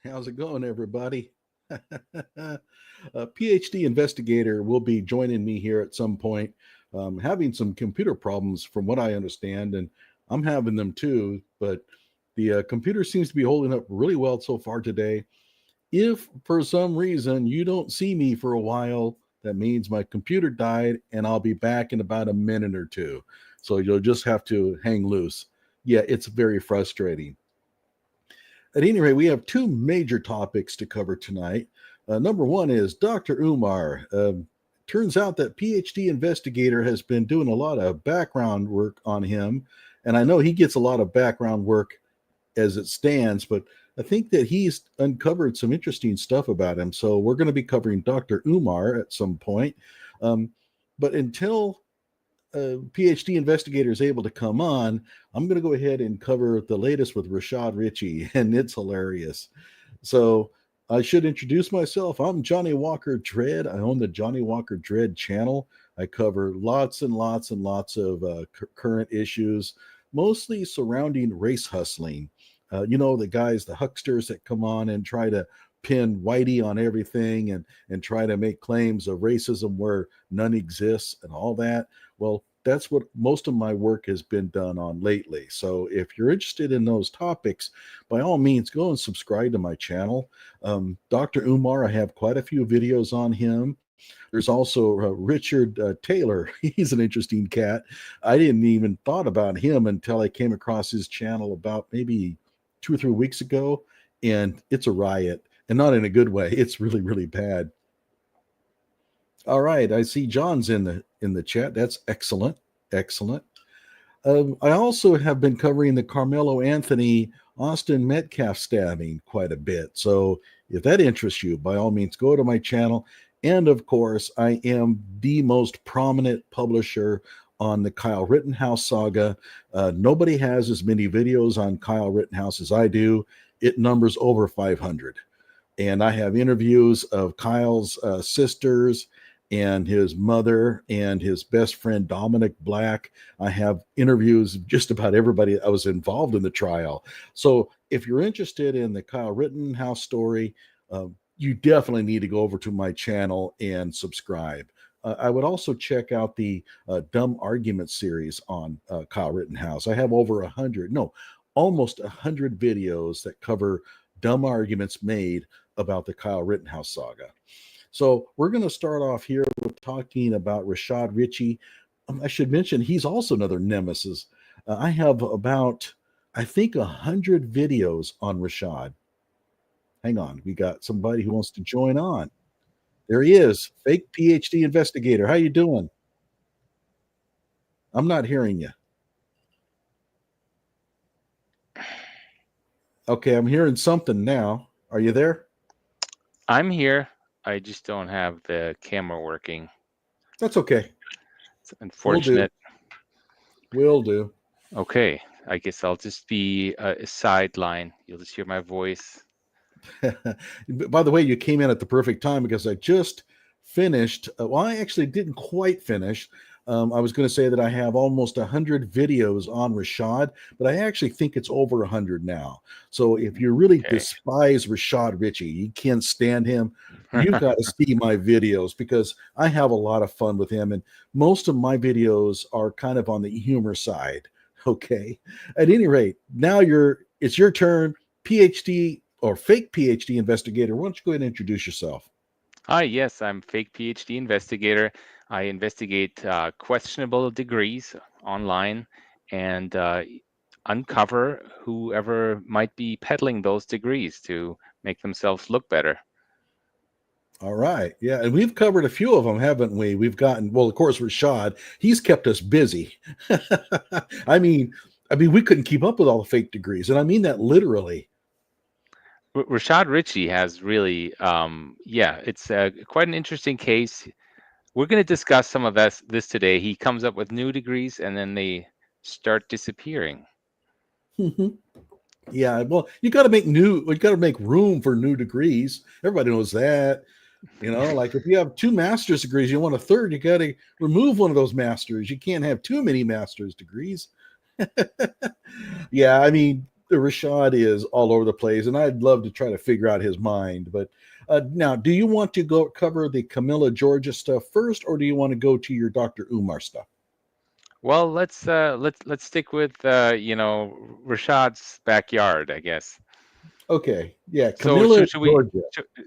How's it going, everybody? A PhD investigator will be joining me here at some point. Having some computer problems, from what I understand, and I'm having them too. But the computer seems to be holding up really well so far today. If for some reason you don't see me for a while, that means my computer died, and I'll be back in about a minute or two. So you'll just have to hang loose. Yeah, it's very frustrating. At any rate, we have two major topics to cover tonight. Number one is Dr. Umar. Turns out that PhD investigator has been doing a lot of background work on him, and I know he gets a lot of background work as it stands, but I think that he's uncovered some interesting stuff about him. So we're going to be covering Dr. Umar at some point. Um, but until PhD investigator is able to come on, I'm going to go ahead and cover the latest with Rashad Richey, and it's hilarious. So I should introduce myself. I'm Johnny Walker Dread. I own the Johnny Walker Dread channel. I cover lots and lots and lots of current issues, mostly surrounding race hustling. The guys, the hucksters that come on and try to pin Whitey on everything and try to make claims of racism where none exists and all that. Well, that's what most of my work has been done on lately. So if you're interested in those topics, by all means, go and subscribe to my channel. Dr. Umar, I have quite a few videos on him. There's also Richard Taylor. He's an interesting cat. I didn't even thought about him until I came across his channel about maybe 2 or 3 weeks ago, and it's a riot, and not in a good way. It's really, really bad. All right, I see John's in the chat. That's excellent, excellent. I also have been covering the Carmelo Anthony Austin Metcalf stabbing quite a bit. So if that interests you, by all means, go to my channel. And of course, I am the most prominent publisher on the Kyle Rittenhouse saga. Nobody has as many videos on Kyle Rittenhouse as I do. It numbers over 500. And I have interviews of Kyle's sisters and his mother and his best friend, Dominic Black. I have interviews of just about everybody that was involved in the trial. So if you're interested in the Kyle Rittenhouse story, you definitely need to go over to my channel and subscribe. I would also check out the Dumb Argument series on Kyle Rittenhouse. I have over 100, no, almost 100 videos that cover dumb arguments made about the Kyle Rittenhouse saga. So we're going to start off here with talking about Rashad Richey. I should mention he's also another nemesis. I have about, I think, 100 videos on Rashad. Hang on, we got somebody who wants to join on. There he is, fake PhD investigator. How you doing? I'm not hearing you. Okay, I'm hearing something now. Are you there? I'm here. I just don't have the camera working. That's okay. It's unfortunate. Will do. Okay, I guess I'll just be a sideline. You'll just hear my voice. By the way, you came in at the perfect time because I just finished. Well, I actually didn't quite finish. I was going to say that I have almost 100 videos on Rashad, but I actually think it's over 100 now. So if you really despise Rashad Richey, you can't stand him, you've got to see my videos because I have a lot of fun with him. And most of my videos are kind of on the humor side. Okay. At any rate, now it's your turn, PhD or fake PhD investigator. Why don't you go ahead and introduce yourself? Hi, yes, I'm fake PhD investigator. I investigate questionable degrees online and uncover whoever might be peddling those degrees to make themselves look better. All right. Yeah. And we've covered a few of them, haven't we? We've gotten, well, of course, Rashad, he's kept us busy. I mean, we couldn't keep up with all the fake degrees. And I mean that literally. Rashad Richey has really, it's quite an interesting case. We're going to discuss some of this today. He comes up with new degrees and then they start disappearing. Yeah, well, you got to make room for new degrees. Everybody knows that. Like if you have 2 master's degrees, you want a third, you got to remove one of those masters. You can't have too many master's degrees. Yeah, I mean, Rashad is all over the place, and I'd love to try to figure out his mind. But now, do you want to go cover the Camilla, Georgia stuff first, or do you want to go to your Dr. Umar stuff? Well, let's stick with Rashad's backyard, I guess. Okay, yeah, So Camilla, Georgia.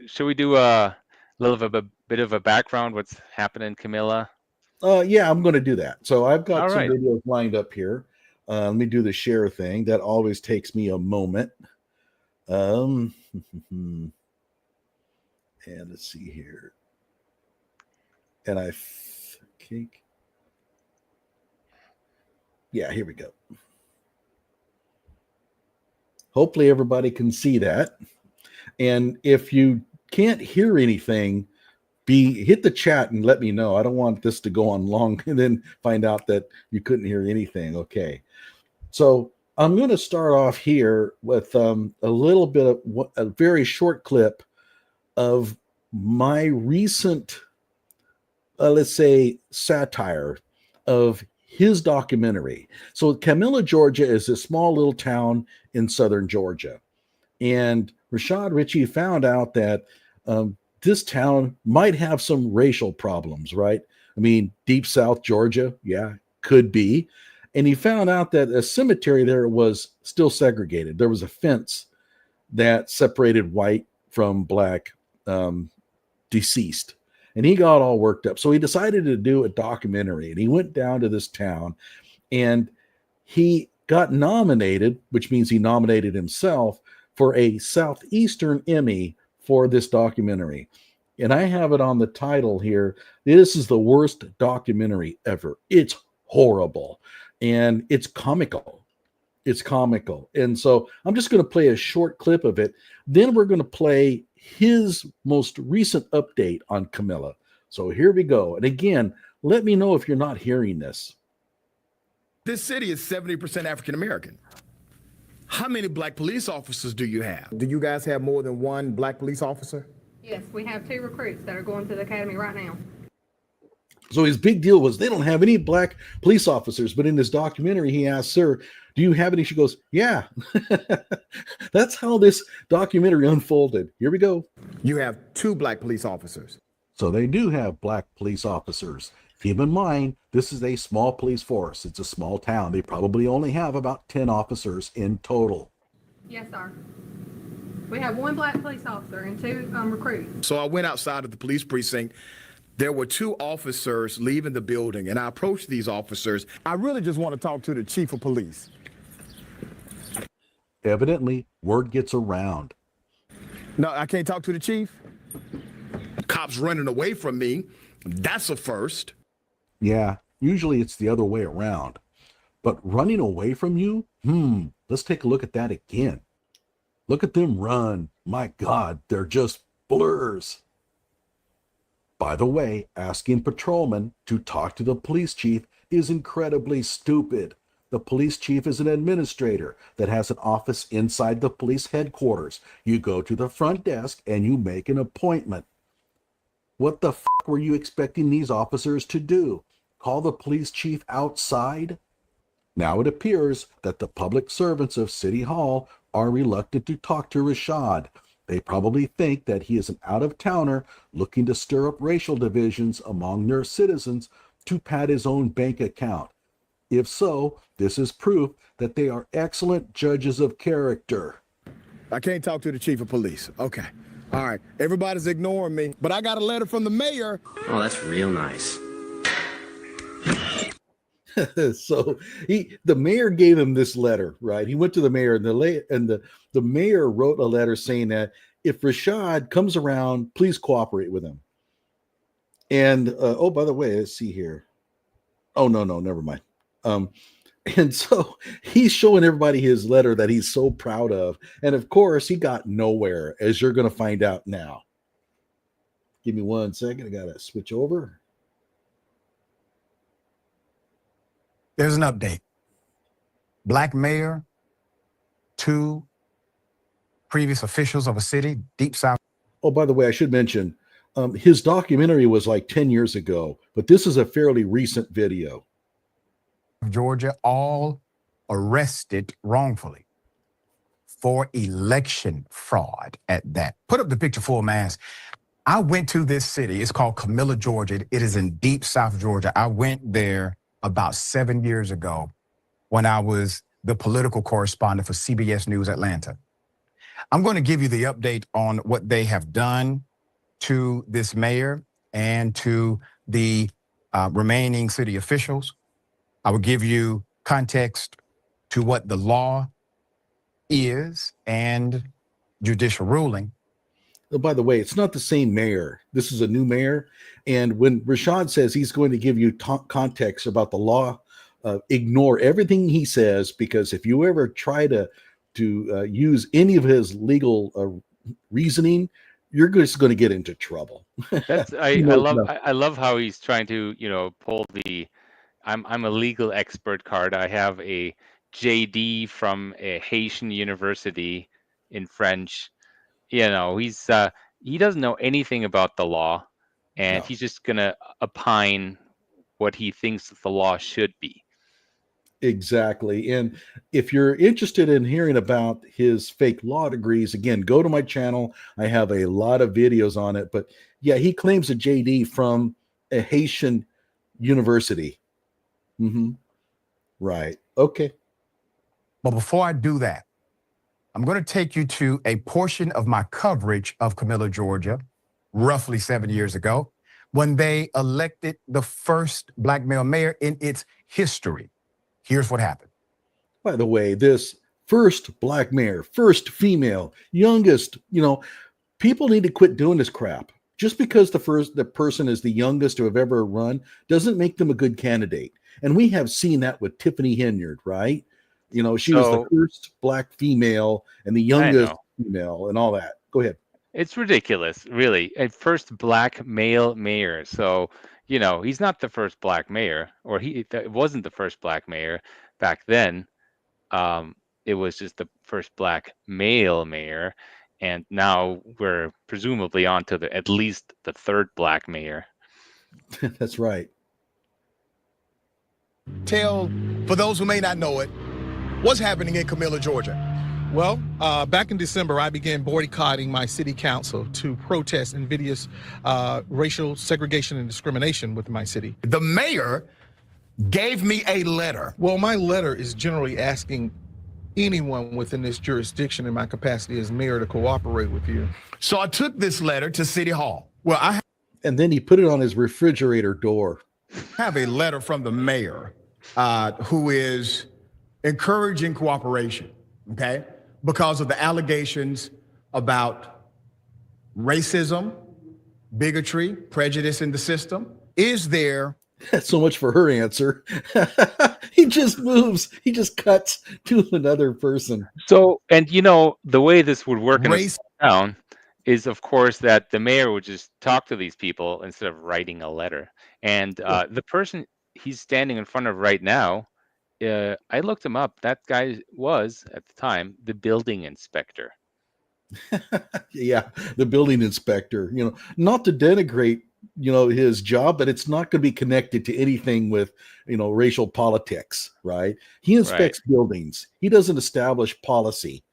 should we do a bit of a background? What's happening, Camilla? Yeah, I'm going to do that. So I've got All some right. videos lined up here. Let me do the share thing. That always takes me a moment. And let's see here. And okay. Yeah, here we go. Hopefully everybody can see that. And if you can't hear anything, hit the chat and let me know. I don't want this to go on long and then find out that you couldn't hear anything. Okay. So I'm going to start off here with a little bit of a very short clip of my recent, let's say, satire of his documentary. So Camilla, Georgia is a small little town in southern Georgia. And Rashad Richey found out that this town might have some racial problems, right? I mean, deep South Georgia, yeah, could be. And he found out that a cemetery there was still segregated. There was a fence that separated white from black deceased. And he got all worked up. So he decided to do a documentary, and he went down to this town, and he got nominated, which means he nominated himself for a Southeastern Emmy for this documentary. And I have it on the title here. This is the worst documentary ever. It's horrible. And it's comical. It's comical. And so I'm just going to play a short clip of it. Then we're going to play his most recent update on Camilla. So here we go. And again, let me know if you're not hearing this. This city is 70% African American. How many black police officers do you have? Do you guys have more than one black police officer? Yes, we have 2 recruits that are going to the academy right now. So his big deal was they don't have any black police officers. But in this documentary, he asked, "Sir, do you have any?" She goes, "Yeah." That's how this documentary unfolded. Here we go. You have 2 black police officers. So they do have black police officers. Keep in mind, this is a small police force. It's a small town. They probably only have about 10 officers in total. Yes, sir. We have 1 black police officer and 2 recruits. So I went outside of the police precinct. There were 2 officers leaving the building, and I approached these officers. I really just want to talk to the chief of police. Evidently, word gets around. No, I can't talk to the chief. Cops running away from me. That's a first. Yeah, usually it's the other way around. But running away from you? Let's take a look at that again. Look at them run. My God, they're just blurs. By the way, asking patrolmen to talk to the police chief is incredibly stupid. The police chief is an administrator that has an office inside the police headquarters. You go to the front desk and you make an appointment. What the f*** were you expecting these officers to do? Call the police chief outside? Now it appears that the public servants of City Hall are reluctant to talk to Rashad. They probably think that he is an out-of-towner looking to stir up racial divisions among their citizens to pad his own bank account. If so, this is proof that they are excellent judges of character. I can't talk to the chief of police. Okay. All right. Everybody's ignoring me, but I got a letter from the mayor. Oh, that's real nice. So the mayor gave him this letter, right? He went to the mayor, and the mayor wrote a letter saying that if Rashad comes around, please cooperate with him. And oh, by the way, let's see here. Oh, no, never mind. And so he's showing everybody his letter that he's so proud of. And of course, he got nowhere, as you're going to find out now. Give me 1 second. I got to switch over. There's an update. Black mayor, 2 previous officials of a city, deep south. Oh, by the way, I should mention, his documentary was like 10 years ago, but this is a fairly recent video. Georgia, all arrested wrongfully. for election fraud at that. Put up the picture full mass. I went to this city. It's called Camilla, Georgia. It is in deep South Georgia. I went there about 7 years ago when I was the political correspondent for CBS News Atlanta. I'm going to give you the update on what they have done to this mayor and to the remaining city officials. I will give you context to what the law is and judicial ruling. Oh, by the way, it's not the same mayor. This is a new mayor. And when Rashad says he's going to give you context about the law, ignore everything he says, because if you ever try to use any of his legal reasoning, you're just going to get into trouble. I love how he's trying to pull the I'm a legal expert card. I have a JD from a Haitian university in French. He doesn't know anything about the law, and he's just gonna opine what he thinks the law should be. Exactly. And if you're interested in hearing about his fake law degrees, again, go to my channel. I have a lot of videos on it. But yeah, he claims a JD from a Haitian university. Right. Okay. But before I do that, I'm going to take you to a portion of my coverage of Camilla, Georgia, roughly 7 years ago, when they elected the first black male mayor in its history. Here's what happened. By the way, this first black mayor, first female, youngest, people need to quit doing this crap. Just because the person is the youngest to have ever run doesn't make them a good candidate. And we have seen that with Tiffany Henyard, right? She was the first black female and the youngest female and all that. Go ahead. It's ridiculous, really. A first black male mayor. So, he's not the first black mayor, or he wasn't the first black mayor back then. It was just the first black male mayor. And now we're presumably on to at least the third black mayor. That's right. Tell, for those who may not know it, what's happening in Camilla, Georgia? Well, back in December, I began boycotting my city council to protest invidious racial segregation and discrimination within my city. The mayor gave me a letter. Well, my letter is generally asking anyone within this jurisdiction in my capacity as mayor to cooperate with you. So I took this letter to City Hall. Well, And then he put it on his refrigerator door. have a letter from the mayor who is encouraging cooperation, okay? Because of the allegations about racism, bigotry, prejudice in the system. Is there... That's so much for her answer. He just moves. He just cuts to another person. So, and the way this would work in a town is, of course, that the mayor would just talk to these people instead of writing a letter. And the person he's standing in front of right now, I looked him up. That guy was, at the time, the building inspector. Yeah, the building inspector. Not to denigrate, his job, but it's not going to be connected to anything with, racial politics, right? He inspects buildings. He doesn't establish policy.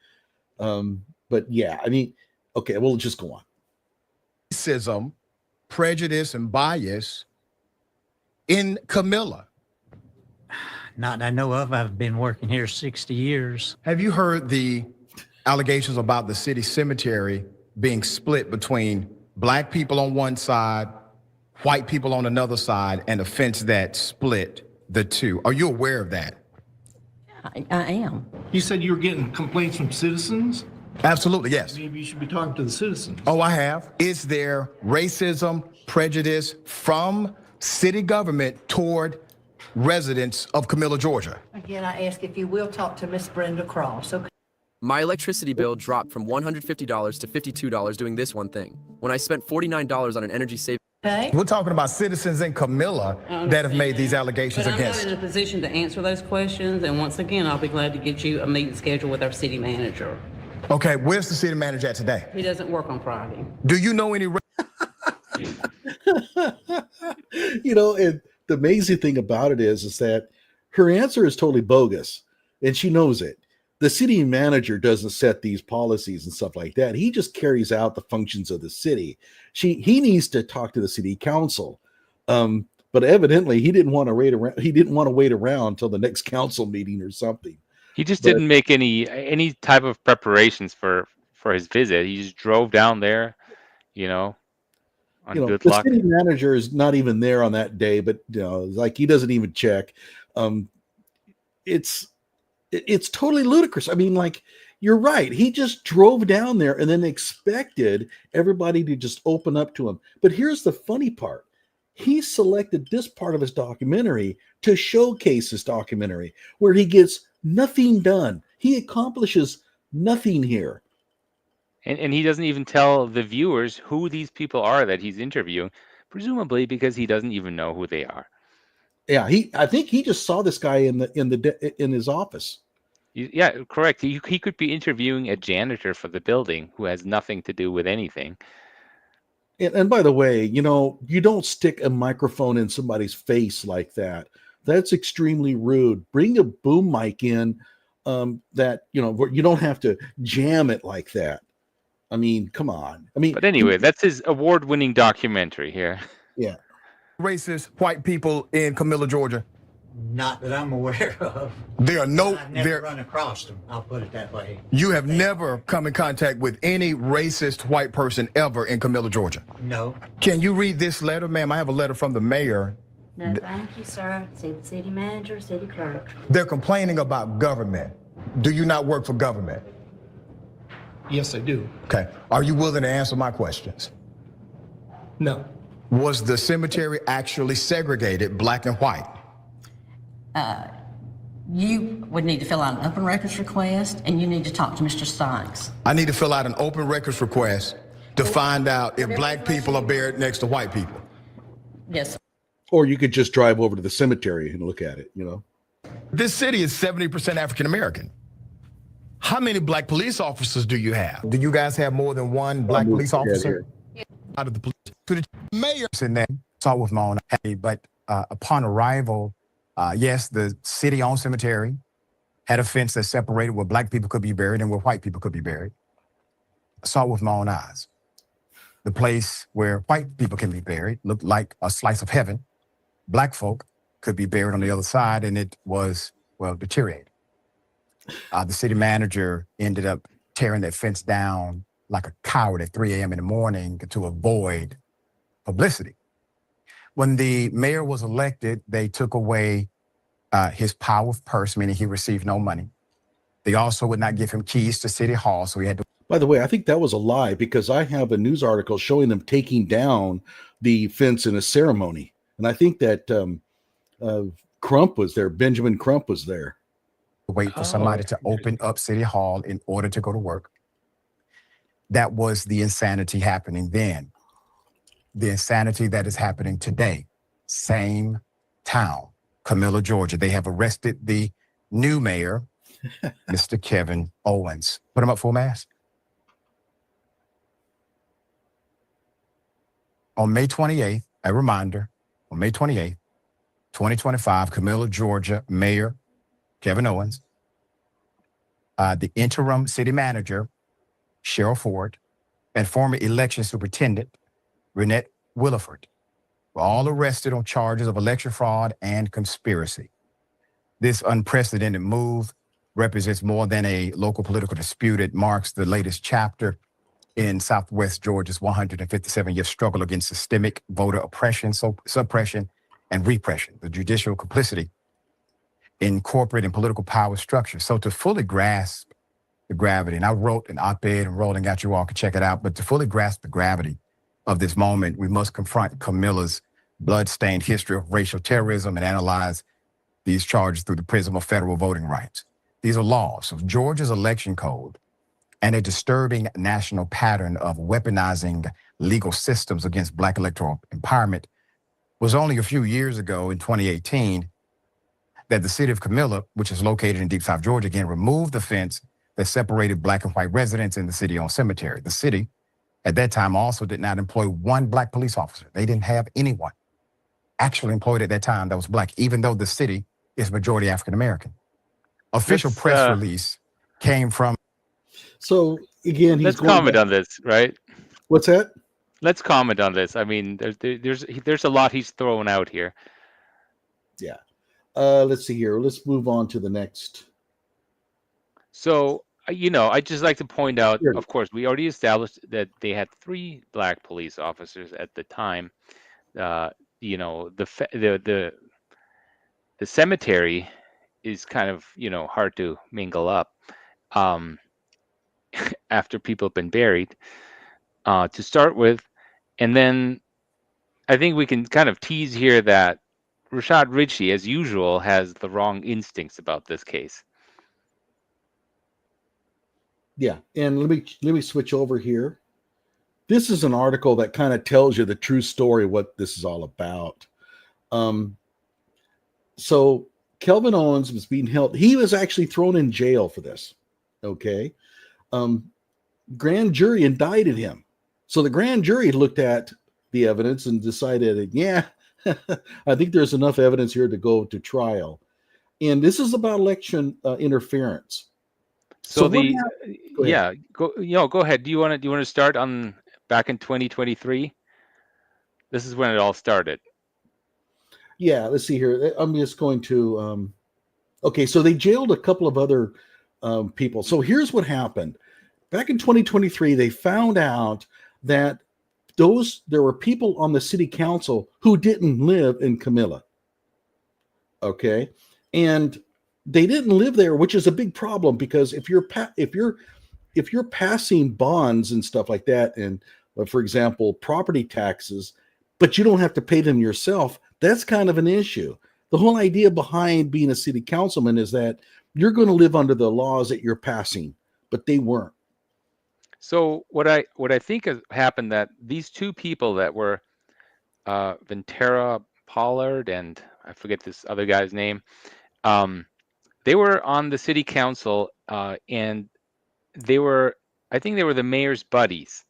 But yeah, okay, we'll just go on. Racism, prejudice, and bias in Camilla. Not that I know of. I've been working here 60 years. Have you heard the allegations about the city cemetery being split between black people on one side, white people on another side, and a fence that split the two? Are you aware of that? I am. You said you were getting complaints from citizens? Absolutely, yes. Maybe you should be talking to the citizens. Oh, I have. Is there racism, prejudice from city government toward residents of Camilla, Georgia? Again, I ask if you will talk to Miss Brenda Cross, okay? My electricity bill dropped from $150 to $52 doing this one thing, when I spent $49 on an energy saving. Okay. We're talking about citizens in Camilla that have made these allegations against. I'm not in a position to answer those questions, and once again, I'll be glad to get you a meeting scheduled with our city manager. Okay, where's the city manager at today? He doesn't work on Friday. Do you know any... And the amazing thing about it is that her answer is totally bogus, and she knows it. the city manager doesn't set these policies and stuff like that. He just carries out the functions of the city. He needs to talk to the city council. But evidently he didn't want to wait around. He didn't want to wait around until the next council meeting or something. He just didn't make any type of preparations for his visit. He just drove down there, on good luck. The city manager is not even there on that day, but like he doesn't even check. It's totally ludicrous. I mean, like, you're right. He just drove down there and then expected everybody to just open up to him. But here's the funny part. He selected this part of his documentary to showcase his documentary, where he gets nothing done. He accomplishes nothing here. And he doesn't even tell the viewers who these people are that he's interviewing, presumably because he doesn't even know who they are. Yeah, I think he just saw this guy in his office. Yeah, correct. He could be interviewing a janitor for the building who has nothing to do with anything. And by the way, you don't stick a microphone in somebody's face like that. That's extremely rude. Bring a boom mic in that, where you don't have to jam it like that. I mean, come on. But anyway, that's his award-winning documentary here. Yeah. Racist white people in Camilla, Georgia? Not that I'm aware of. There are no. I've never run across them. I'll put it that way. You have never come in contact with any racist white person ever in Camilla, Georgia? No. Can you read this letter, ma'am? I have a letter from the mayor. No, thank you, sir. See the city manager, city clerk. They're complaining about government. Do you not work for government? Yes, I do. Okay. Are you willing to answer my questions? No. Was the cemetery actually segregated black and white? You would need to fill out an open records request, and you need to talk to Mr. Sykes. I need to fill out an open records request to find out if black people are buried next to white people. Yes, sir. Or you could just drive over to the cemetery and look at it, This city is 70% African American. How many black police officers do you have? Do you guys have more than one black police officer? Out of the police. To the mayor. And then saw with my own eye, but upon arrival, yes, the city-owned cemetery had a fence that separated where black people could be buried and where white people could be buried. I saw it with my own eyes. The place where white people can be buried looked like a slice of heaven. Black folk could be buried on the other side, and it was, deteriorated. The city manager ended up tearing that fence down like a coward at 3 a.m. in the morning to avoid publicity. When the mayor was elected, they took away his power of purse, meaning he received no money. They also would not give him keys to City Hall, so he had to. By the way, I think that was a lie, because I have a news article showing them taking down the fence in a ceremony. And I think that Crump was there. Benjamin Crump was there. Wait for somebody to open up City Hall in order to go to work. That was the insanity happening then. The insanity that is happening today. Same town, Camilla, Georgia. They have arrested the new mayor, Mr. Kevin Owens. Put him up full mast. On May 28th, a reminder, on May 28th, 2025, Camilla, Georgia, Mayor Kevin Owens, the interim city manager, Cheryl Ford, and former election superintendent, Renette Williford, were all arrested on charges of election fraud and conspiracy. This unprecedented move represents more than a local political dispute. It marks the latest chapter in Southwest Georgia's 157-year struggle against systemic voter oppression, suppression, and repression, the judicial complicity in corporate and political power structures. So to fully grasp the gravity, and I wrote an op-ed and Rolling Out, you all can check it out, but to fully grasp the gravity of this moment, we must confront Camilla's blood-stained history of racial terrorism and analyze these charges through the prism of federal voting rights. These are laws of Georgia's election code and a disturbing national pattern of weaponizing legal systems against Black electoral empowerment. Was only a few years ago in 2018 that the city of Camilla, which is located in Deep South Georgia, again, removed the fence that separated Black and white residents in the city-owned cemetery. The city at that time also did not employ one Black police officer. They didn't have anyone actually employed at that time that was Black, even though the city is majority African-American. Official press release came from. So again, let's comment on this, right? What's that? Let's comment on this. I mean, there's a lot he's throwing out here. Yeah. Let's see here. Let's move on to the next. So, I'd just like to point out, of course, we already established that they had 3 black police officers at the time. The cemetery is kind of, hard to mingle up after people have been buried to start with. And then I think we can kind of tease here that Rashad Richey, as usual, has the wrong instincts about this case. Yeah, and let me switch over here. This is an article that kind of tells you the true story of what this is all about. So Kelvin Owens was being held. He was actually thrown in jail for this. Okay. Grand jury indicted him. So the grand jury looked at the evidence and decided, yeah, I think there's enough evidence here to go to trial. And this is about election interference. So go ahead. Do you want to start on back in 2023? This is when it all started. Yeah, let's see here. I'm just going to okay, so they jailed a couple of other people. So here's what happened. Back in 2023, they found out that there were people on the city council who didn't live in Camilla. Okay. And they didn't live there, which is a big problem, because if you're passing bonds and stuff like that, and for example, property taxes, but you don't have to pay them yourself, that's kind of an issue. The whole idea behind being a city councilman is that you're going to live under the laws that you're passing, but they weren't. So what I think has happened, that these 2 people that were Ventura Pollard and I forget this other guy's name, they were on the city council and I think they were the mayor's buddies.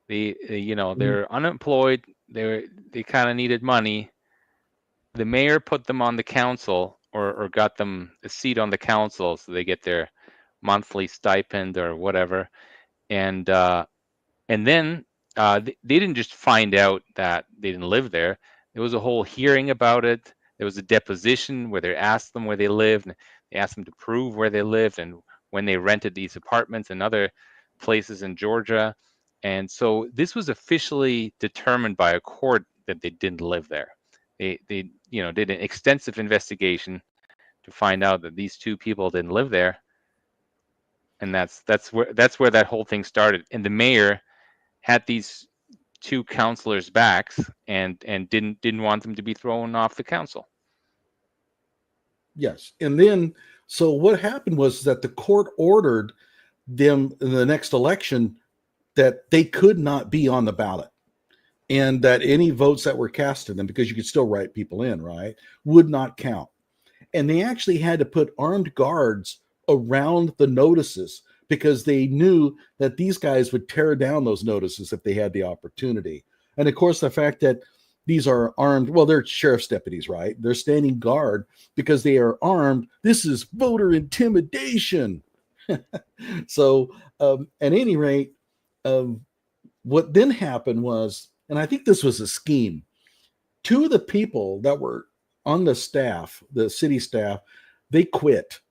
They're unemployed. They kind of needed money. The mayor put them on the council or got them a seat on the council so they get their monthly stipend or whatever. And then they didn't just find out that they didn't live there. There was a whole hearing about it. There was a deposition where they asked them where they lived, and they asked them to prove where they lived and when they rented these apartments and other places in Georgia. And so this was officially determined by a court that they didn't live there. They did an extensive investigation to find out that these 2 people didn't live there. And that's where that whole thing started. And the mayor had these 2 counselors' backs and didn't want them to be thrown off the council. Yes. And then, so what happened was that the court ordered them in the next election that they could not be on the ballot, and that any votes that were cast to them, because you could still write people in, right, would not count. And they actually had to put armed guards around the notices because they knew that these guys would tear down those notices if they had the opportunity. And of course, the fact that these are armed, well, they're sheriff's deputies, right? They're standing guard because they are armed. This is voter intimidation. So at any rate, what then happened was, and I think this was a scheme, 2 of the people that were on the staff, the city staff, they quit.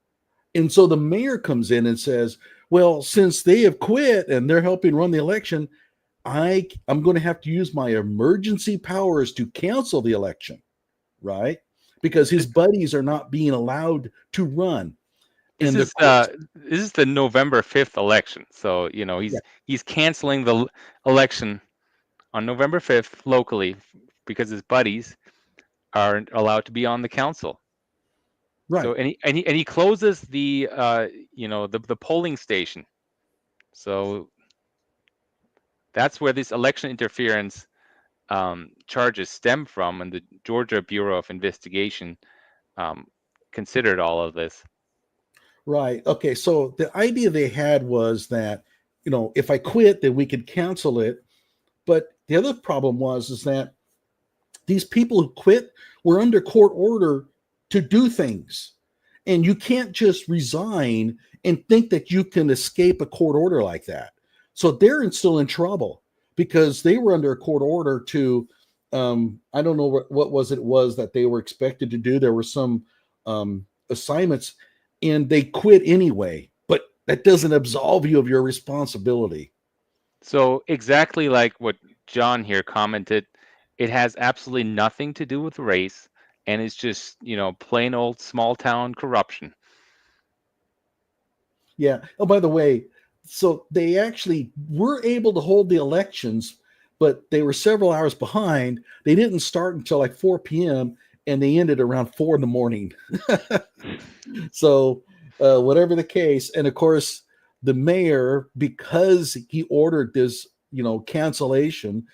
And so the mayor comes in and says, well, since they have quit and they're helping run the election, I'm going to have to use my emergency powers to cancel the election, right? Because his buddies are not being allowed to run. This is the November 5th election. So, he's canceling the election on November 5th locally because his buddies aren't allowed to be on the council. Right. So and he closes the the polling station. So that's where this election interference charges stem from, and the Georgia Bureau of Investigation considered all of this. Right. Okay. So the idea they had was that, if I quit, then we could cancel it. But the other problem is that these people who quit were under court order to do things. And you can't just resign and think that you can escape a court order like that. So they're still in trouble because they were under a court order to, I don't know what was that they were expected to do. There were some assignments and they quit anyway, but that doesn't absolve you of your responsibility. So exactly like what John here commented, it has absolutely nothing to do with race, and it's just, plain old small town corruption. Yeah. Oh, by the way, so they actually were able to hold the elections, but they were several hours behind. They didn't start until like 4 p.m. and they ended around 4 in the morning. So whatever the case, and of course, the mayor, because he ordered this, cancellation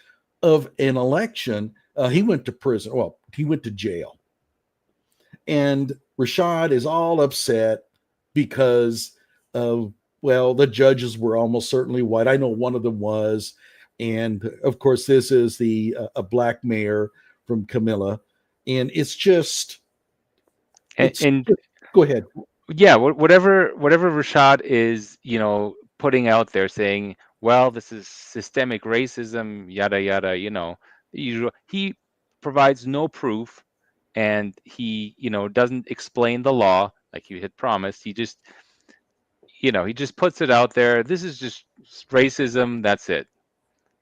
of an election, he went to prison. Well, he went to jail. And Rashad is all upset because the judges were almost certainly white. I know one of them was. And of course, this is a black mayor from Camilla. And it's just, go ahead. Yeah, whatever Rashad is, putting out there saying, well, this is systemic racism, yada yada, he provides no proof, and he, doesn't explain the law like he had promised. He just puts it out there. This is just racism. That's it.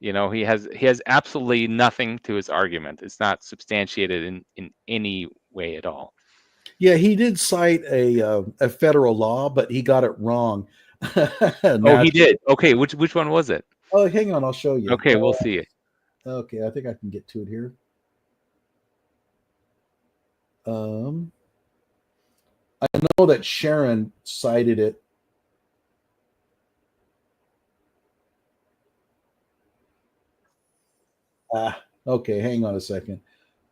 He has absolutely nothing to his argument. It's not substantiated in any way at all. Yeah, he did cite a federal law, but he got it wrong. Oh, he did. Okay, which one was it? Oh, hang on, I'll show you. Okay, we'll see it. Okay, I think I can get to it here. I know that Sharon cited it. Okay, hang on a second.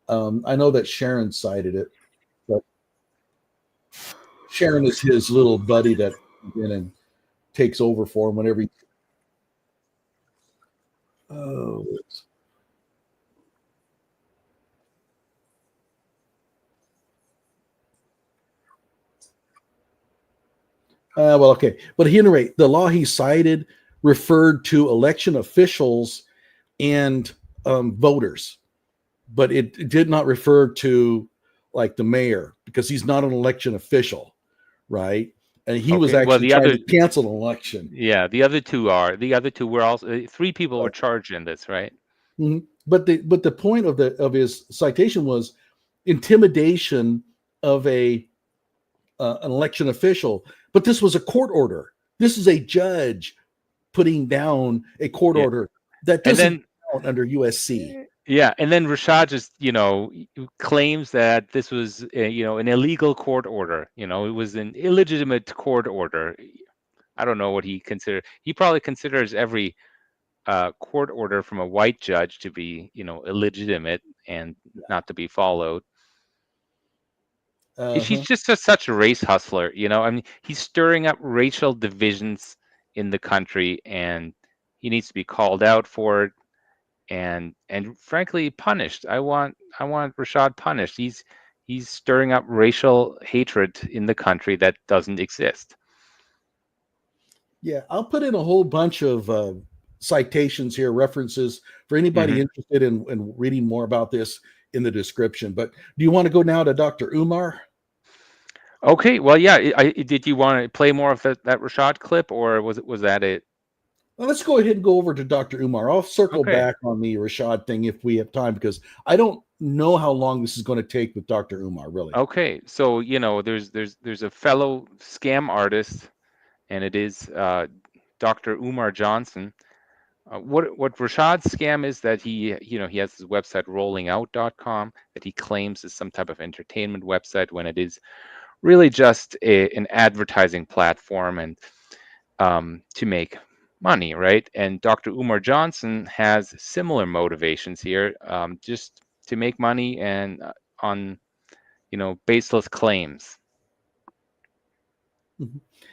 I know that Sharon cited it, but Sharon is his little buddy that comes in and takes over for him whenever he. Oh. Well, okay. But at any rate, the law he cited referred to election officials and voters, but it did not refer to like the mayor because he's not an election official, right? And he was actually trying to cancel an election. Yeah, the other two were also 3 people were charged in this, right? Mm-hmm. But the point of his citation was intimidation of an election official. But this was a court order. This is a judge putting down a court order that doesn't count under USC. Yeah, and then Rashad just, claims that this was, an illegal court order. It was an illegitimate court order. I don't know what he considered. He probably considers every court order from a white judge to be, illegitimate and not to be followed. He's just such a race hustler, I mean, he's stirring up racial divisions in the country, and he needs to be called out for it, and frankly punished. I want Rashad punished. He's stirring up racial hatred in the country that doesn't exist. Yeah, I'll put in a whole bunch of citations here, references for anybody interested in reading more about this in the description. But do you want to go now to Dr. Umar? Okay, well, yeah. Did you want to play more of that Rashad clip, or was that it? Well, let's go ahead and go over to Dr. Umar. I'll circle back on the Rashad thing if we have time, because I don't know how long this is going to take with Dr. Umar, really. Okay, so there's a fellow scam artist, and it is Dr. Umar Johnson. What Rashad's scam is that he has his website rollingout.com that he claims is some type of entertainment website when it is really just an advertising platform and to make money, right? And Dr. Umar Johnson has similar motivations here, just to make money and on baseless claims.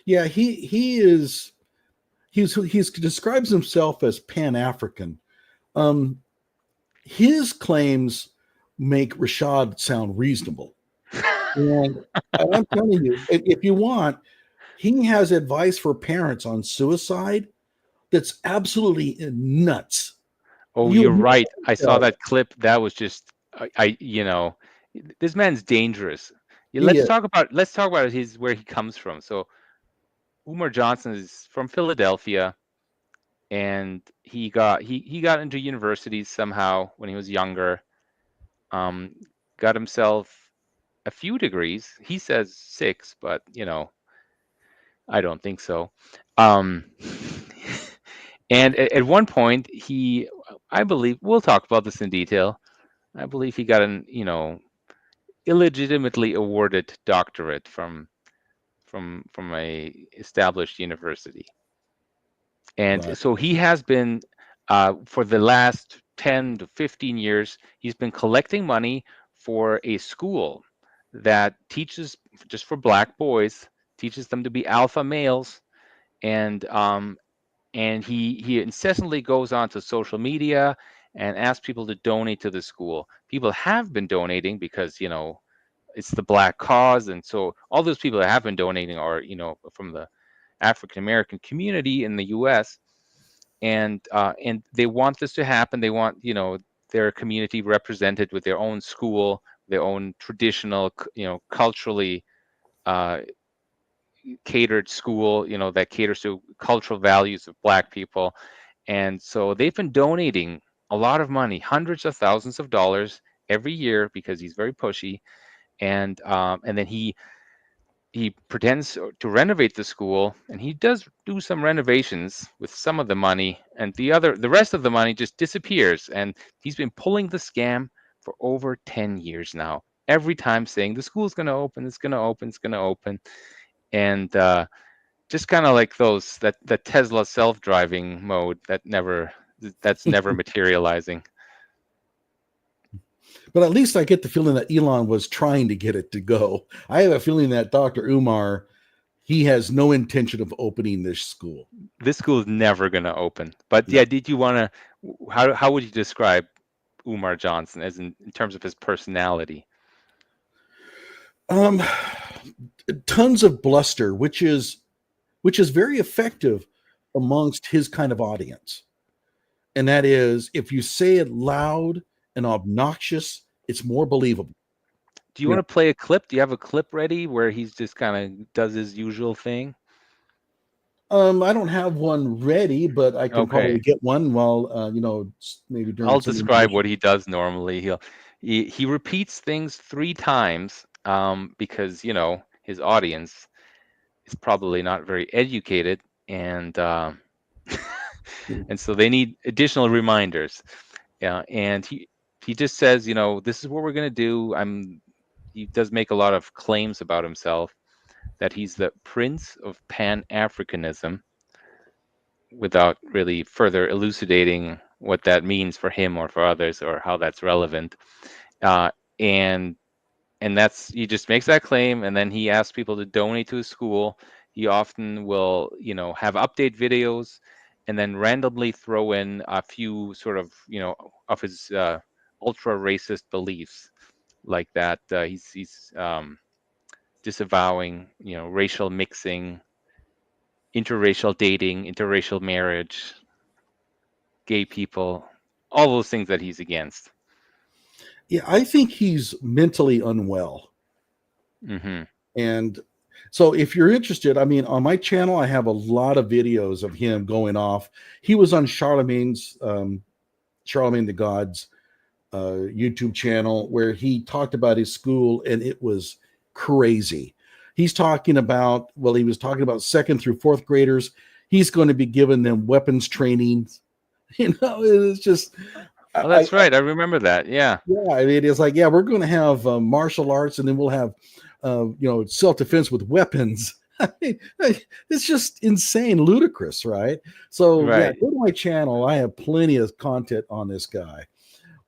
Yeah, he describes himself as Pan-African. His claims make Rashad sound reasonable. And I'm telling you, if you want, he has advice for parents on suicide that's absolutely nuts. Oh, You you're would right. I saw never that clip. That was just, this man's dangerous. Yeah, he is. let's talk about his where he comes from. So Umar Johnson is from Philadelphia, and he got into universities somehow when he was younger. Got himself a few degrees. He says 6, but I don't think so. Um, and at one point, I believe, we'll talk about this in detail. I believe he got an, illegitimately awarded doctorate from a established university. And Right. so he has been, for the last 10 to 15 years, he's been collecting money for a school that teaches just for black boys, teaches them to be alpha males, and he incessantly goes on to social media and asks people to donate to the school. People have been donating because it's the black cause, and so all those people that have been donating are from the African American community in the U.S. And they want this to happen. They want their community represented with their own school, their own traditional culturally uh, catered school, that caters to cultural values of black people. And so they've been donating a lot of money, hundreds of thousands of dollars every year, because he's very pushy. And then he pretends to renovate the school, and he does do some renovations with some of the money, and the rest of the money just disappears. And he's been pulling the scam for over 10 years now, every time saying the school's going to open, it's going to open, it's going to open. And just kind of like that Tesla self-driving mode that's never materializing. But at least I get the feeling that Elon was trying to get it to go. I have a feeling that Dr. Umar, he has no intention of opening this school. This school is never going to open. But yeah, did you want to? How would you describe Umar Johnson as in terms of his personality? Tons of bluster, which is very effective amongst his kind of audience. And that is, if you say it loud and obnoxious, it's more believable. Do you want to play a clip? Do you have a clip ready where he's just kind of does his usual thing? I don't have one ready, but I can probably Okay. get one while maybe during. I'll describe what he does normally. He repeats things 3 times because his audience is probably not very educated, and and so they need additional reminders. Yeah, and he just says, this is what we're going to do. He does make a lot of claims about himself, that he's the prince of Pan-Africanism, without really further elucidating what that means for him or for others, or how that's relevant. And he just makes that claim, and then he asks people to donate to his school. He often will, have update videos, and then randomly throw in a few sort of, of his ultra racist beliefs, like that he's disavowing, racial mixing, interracial dating, interracial marriage, gay people, all those things that he's against. Yeah, I think he's mentally unwell. Mm-hmm. And so if you're interested, I mean, on my channel, I have a lot of videos of him going off. He was on Charlemagne the God's YouTube channel, where he talked about his school, and it was crazy. He was talking about 2nd through 4th graders. He's going to be giving them weapons training. It's just. Oh, that's right. I remember that. Yeah. Yeah. I mean, it's like, yeah, we're going to have martial arts, and then we'll have, self-defense with weapons. It's just insane, ludicrous, right? So right. Yeah, go to my channel. I have plenty of content on this guy.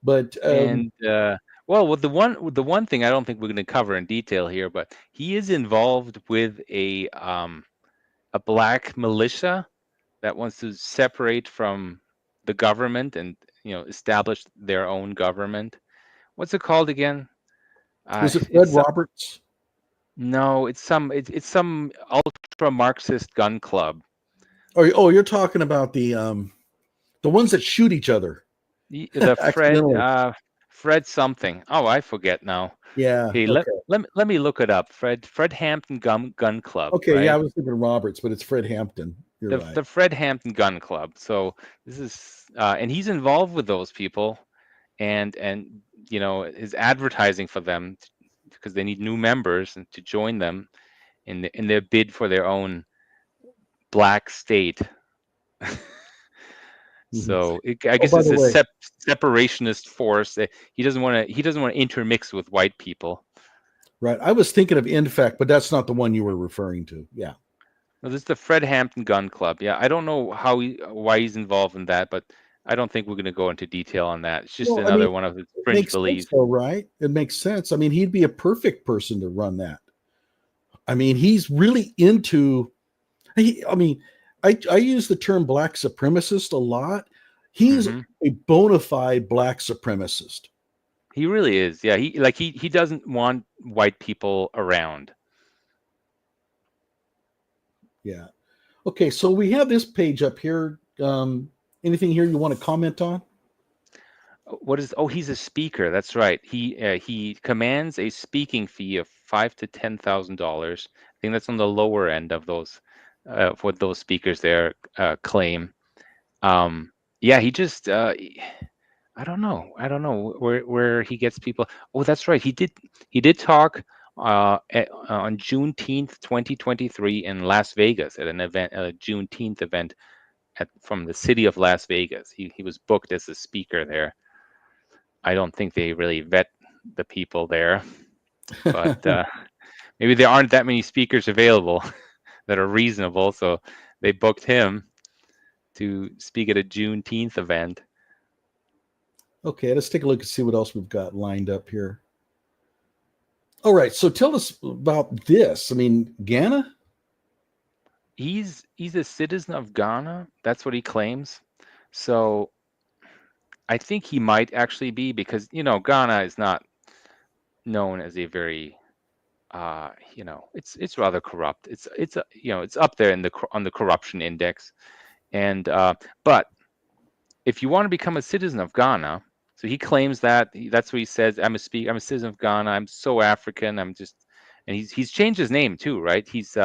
But with the one thing I don't think we're going to cover in detail here, but he is involved with a black militia that wants to separate from the government and establish their own government. What's it called again? Was it Fred Roberts? No, it's some ultra Marxist gun club. Oh, you're talking about the ones that shoot each other. The accidentally. Fred something. Oh, I forget now. Yeah. Okay, Okay. let me look it up. Fred Hampton Gun Club. Okay. Right? Yeah, I was thinking Roberts, but it's Fred Hampton. You're right. The Fred Hampton Gun Club. So this is and he's involved with those people, and you know, is advertising for them because they need new members and to join them in their bid for their own black state. So I guess by it's the a way, separationist force that he doesn't want to intermix with white people. right. I was thinking of InFact, but that's not the one you were referring to. Yeah. No, this is the Fred Hampton Gun Club. Yeah, I don't know why he's involved in that, but I don't think we're going to go into detail on that. It's just Well, I another mean, one of his it fringe makes beliefs. sense, though, right? It makes sense. I mean, he'd be a perfect person to run that. I mean, he's really into. I mean, I use the term black supremacist a lot. He's a bona fide black supremacist. He really is. Yeah, he doesn't want white people around. Yeah. Okay, so we have this page up here. Anything here you want to comment on? What is? Oh, he's a speaker. That's right. He commands a speaking fee of $5,000 to $10,000. I think that's on the lower end of those, what those speakers there claim. Yeah, he just I don't know where he gets people. Oh, that's right. He did talk on Juneteenth 2023 in Las Vegas at an event, a Juneteenth event from the city of Las Vegas. He was booked as a speaker there. I don't think they really vet the people there, but maybe there aren't that many speakers available that are reasonable, so they booked him to speak at a Juneteenth event. Okay, let's take a look and see what else we've got lined up here. All right, so tell us about this. I mean, Ghana? He's a citizen of Ghana. That's what he claims. So I think he might actually be, because Ghana is not known as a very it's rather corrupt. It's it's up there on the corruption index, and but if you want to become a citizen of Ghana, so he claims that's what he says. I'm a citizen of Ghana. I'm so African. And he's changed his name too, right? He's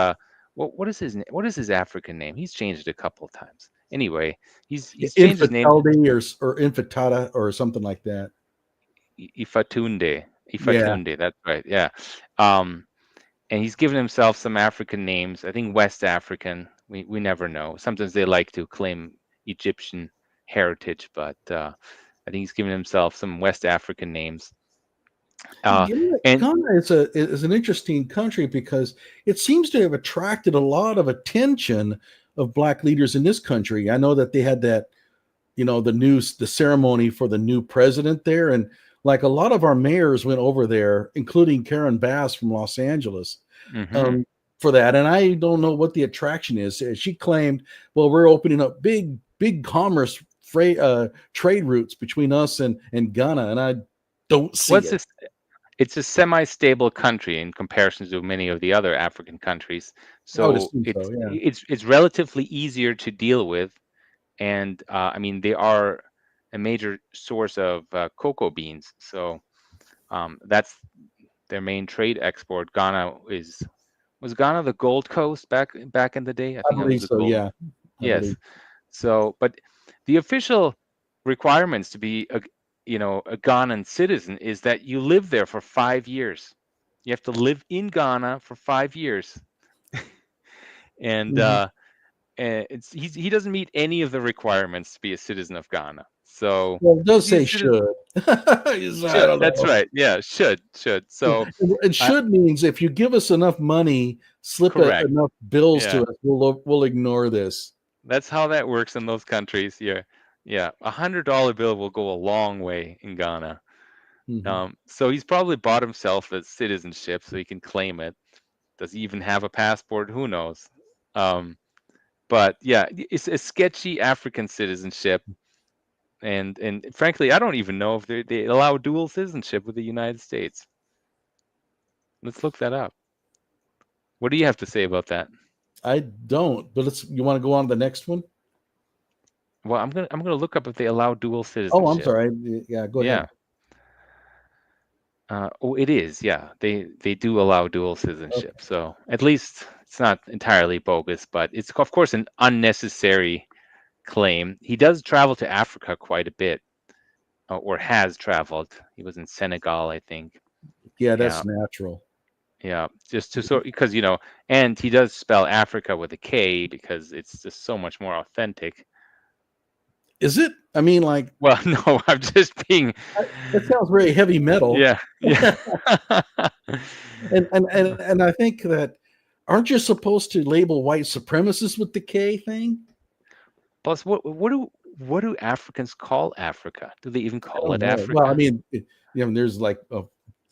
what is his African name? He's changed it a couple of times. Anyway, he's changed his name or Infantata or something like that. Ifatunde. That's right. Yeah. And he's given himself some African names. I think West African. We never know. Sometimes they like to claim Egyptian heritage, but I think he's given himself some West African names. And Ghana is an interesting country because it seems to have attracted a lot of attention of black leaders in this country. I know that they had that, the ceremony for the new president there, and like a lot of our mayors went over there, including Karen Bass from Los Angeles, for that. And I don't know what the attraction is. She claimed, well, we're opening up big commerce trade routes between us and Ghana, and I don't see it. It's a semi-stable country in comparison to many of the other African countries. So it's relatively easier to deal with. And I mean, they are a major source of cocoa beans. So that's their main trade export. Was Ghana the Gold Coast back in the day? I think believe so, yeah. Yes. So, but the official requirements to be a Ghanaian citizen is that you live there for 5 years. You have to live in Ghana for 5 years. And he doesn't meet any of the requirements to be a citizen of Ghana. So it does say should. That's right. Yeah, should. So and should means if you give us enough money, slip enough bills to us, we'll ignore this. That's how that works in those countries. Yeah, $100 bill will go a long way in Ghana. So he's probably bought himself a citizenship so he can claim it. Does he even have a passport? Who knows? But yeah, it's a sketchy African citizenship, and frankly, I don't even know if they allow dual citizenship with the United States. Let's look that up. What do you have to say about that? I don't, but you want to go on to the next one? Well, I'm gonna look up if they allow dual citizenship. Oh, I'm sorry. Yeah, go ahead. Oh, it is. Yeah, they do allow dual citizenship. Okay. So at least it's not entirely bogus, but it's of course an unnecessary claim. He does travel to Africa quite a bit, or has traveled. He was in Senegal, I think. Yeah, that's natural. Yeah, just to because and he does spell Africa with a K because it's just so much more authentic. Is it? I mean, like. Well, no, I'm just being. That sounds very heavy metal. Yeah. and I think that aren't you supposed to label white supremacists with the K thing? Plus, what do Africans call Africa? Do they even call it Africa? Well, I mean, there's like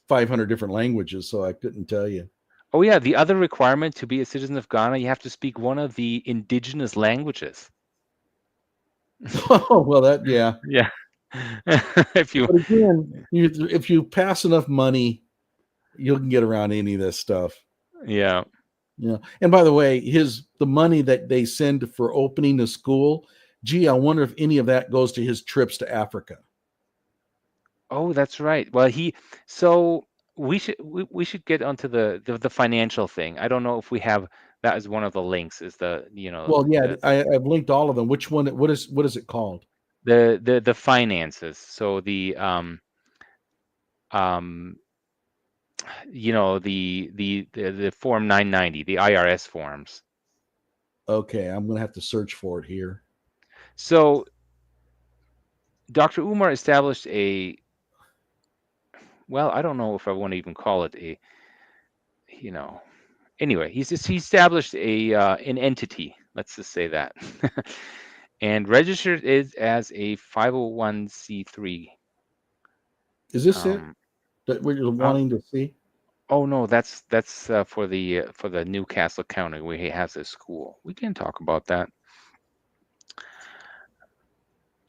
500 different languages, so I couldn't tell you. Oh yeah, the other requirement to be a citizen of Ghana, you have to speak one of the indigenous languages. Oh well, yeah. If you, but again, if you pass enough money, you can get around any of this stuff. Yeah. And by the way, the money that they send for opening the school, gee, I wonder if any of that goes to his trips to Africa. Oh, that's right. Well, so we should get onto the financial thing. I don't know if we have that as one of the links. Is the Well, yeah, I've linked all of them. Which one? What is it called? The finances. So the the form 990, the IRS forms. Okay, I'm gonna have to search for it here. So Dr. Umar established well, I don't know if I want to even call it anyway, he established an entity, let's just say that, and registered it as a 501c3. Is this it that we're wanting to see? Oh no, that's for the Newcastle County where he has a school. We can talk about that.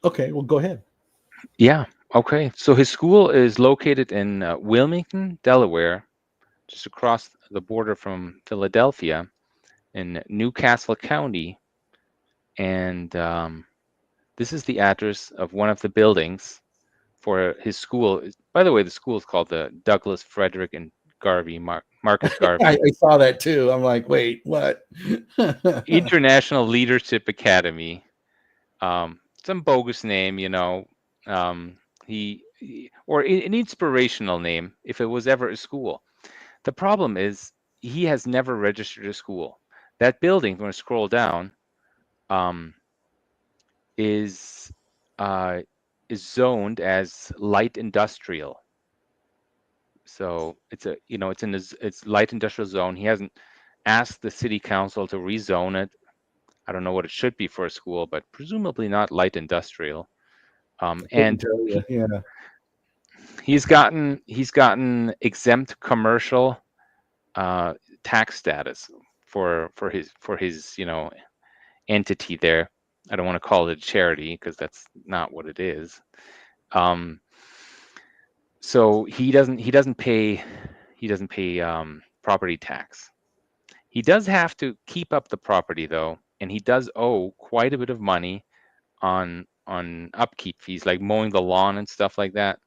Okay, well, go ahead. Yeah. Okay. So his school is located in Wilmington, Delaware, just across the border from Philadelphia, in Newcastle County, and this is the address of one of the buildings for his school. By the way, the school is called the Douglas, Frederick, and Garvey Marcus Garvey. I saw that too. I'm like, wait, what? International Leadership Academy. Some bogus name, or an inspirational name if it was ever a school. The problem is he has never registered a school. That building, when I scroll down, is zoned as light industrial. So it's it's light industrial zone. He hasn't asked the city council to rezone it. I don't know what it should be for a school, but presumably not light industrial. And he's gotten exempt commercial tax status for his entity there. I don't want to call it a charity because that's not what it is. So he doesn't pay property tax. He does have to keep up the property though, and he does owe quite a bit of money on upkeep fees, like mowing the lawn and stuff like that.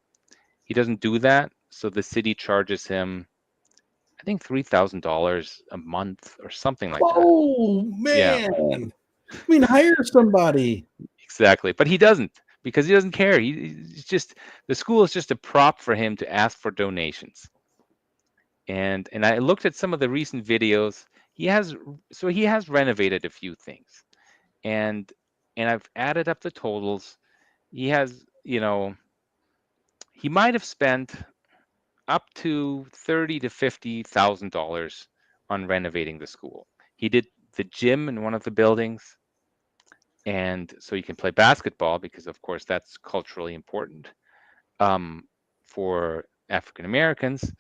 He doesn't do that, so the city charges him, I think, $3,000 a month or something like that. Oh man! Yeah. I mean, hire somebody. Exactly, but he doesn't, because he doesn't care. He's just, the school is just a prop for him to ask for donations. And I looked at some of the recent videos. He has renovated a few things, and I've added up the totals. He has, he might have spent up to $30,000 to $50,000 on renovating the school. He did the gym in one of the buildings, and so you can play basketball because, of course, that's culturally important for African Americans.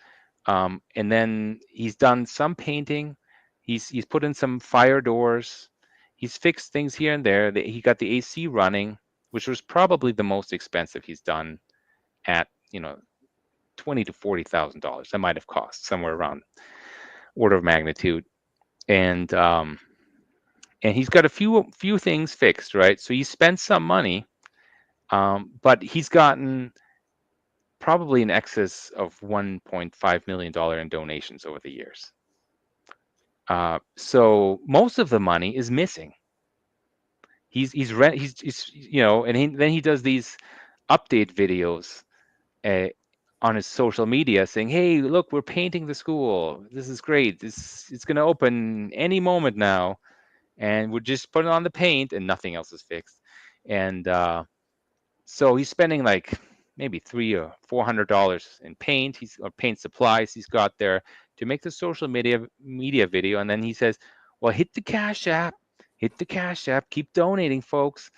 And then he's done some painting. He's put in some fire doors. He's fixed things here and there. He got the AC running, which was probably the most expensive he's done, at $20,000 to $40,000. That might have cost somewhere around order of magnitude. and he's got a few things fixed, right? So he spent some money, but he's gotten probably in excess of $1.5 million in donations over the years. So most of the money is missing. He's and then he does these update videos on his social media saying, "Hey, look, we're painting the school. This is great. It's going to open any moment now, and we're just putting on the paint, and nothing else is fixed." And so he's spending like maybe $300 or $400 in paint. Or paint supplies he's got there to make the social media video, and then he says, "Well, hit the Cash App, keep donating, folks."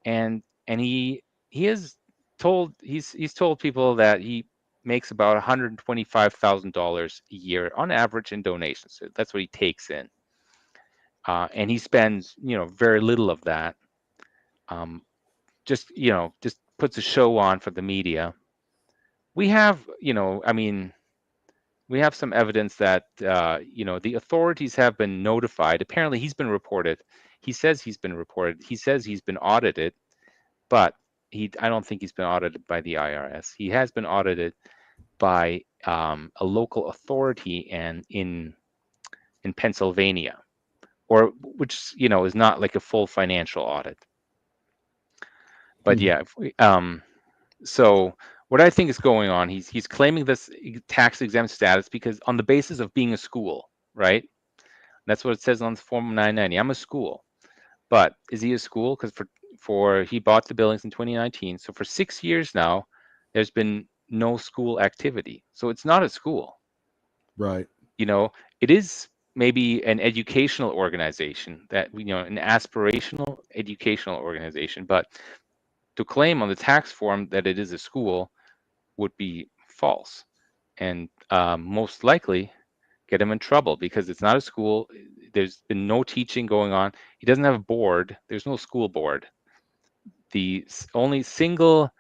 And he has told he's told people that he makes about $125,000 a year on average in donations. So that's what he takes in, and he spends very little of that. Just puts a show on for the media. We have we have some evidence that the authorities have been notified. Apparently, he's been reported. He says he's been reported. He says he's been audited, but I don't think he's been audited by the IRS. He has been audited by a local authority and in Pennsylvania, which is not like a full financial audit. But yeah, so what I think is going on, he's claiming this tax exempt status because on the basis of being a school, right? That's what it says on Form 990. I'm a school, but is he a school? Because he bought the buildings in 2019, so for 6 years now, there's been no school activity, so it's not a school, right? It is maybe an educational organization that an aspirational educational organization, but to claim on the tax form that it is a school would be false, and most likely get him in trouble because it's not a school. There's been no teaching going on. He doesn't have a board. There's no school board. The only single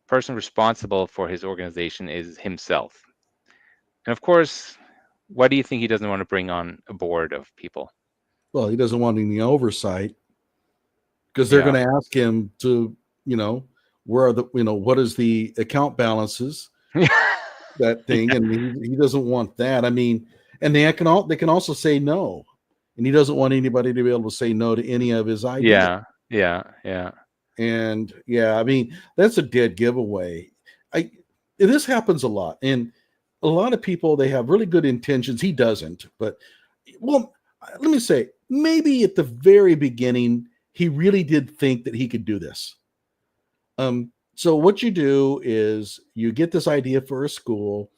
person responsible for his organization is himself. And of course, why do you think he doesn't want to bring on a board of people? Well, he doesn't want any oversight because they're going to ask him to, where are the, what is the account balances, that thing, and he doesn't want that. I mean, and they can also say no, and he doesn't want anybody to be able to say no to any of his ideas. Yeah. And I mean, that's a dead giveaway. This happens a lot, and a lot of people, they have really good intentions. He doesn't, but let me say, maybe at the very beginning, he really did think that he could do this. So what you do is you get this idea for a school,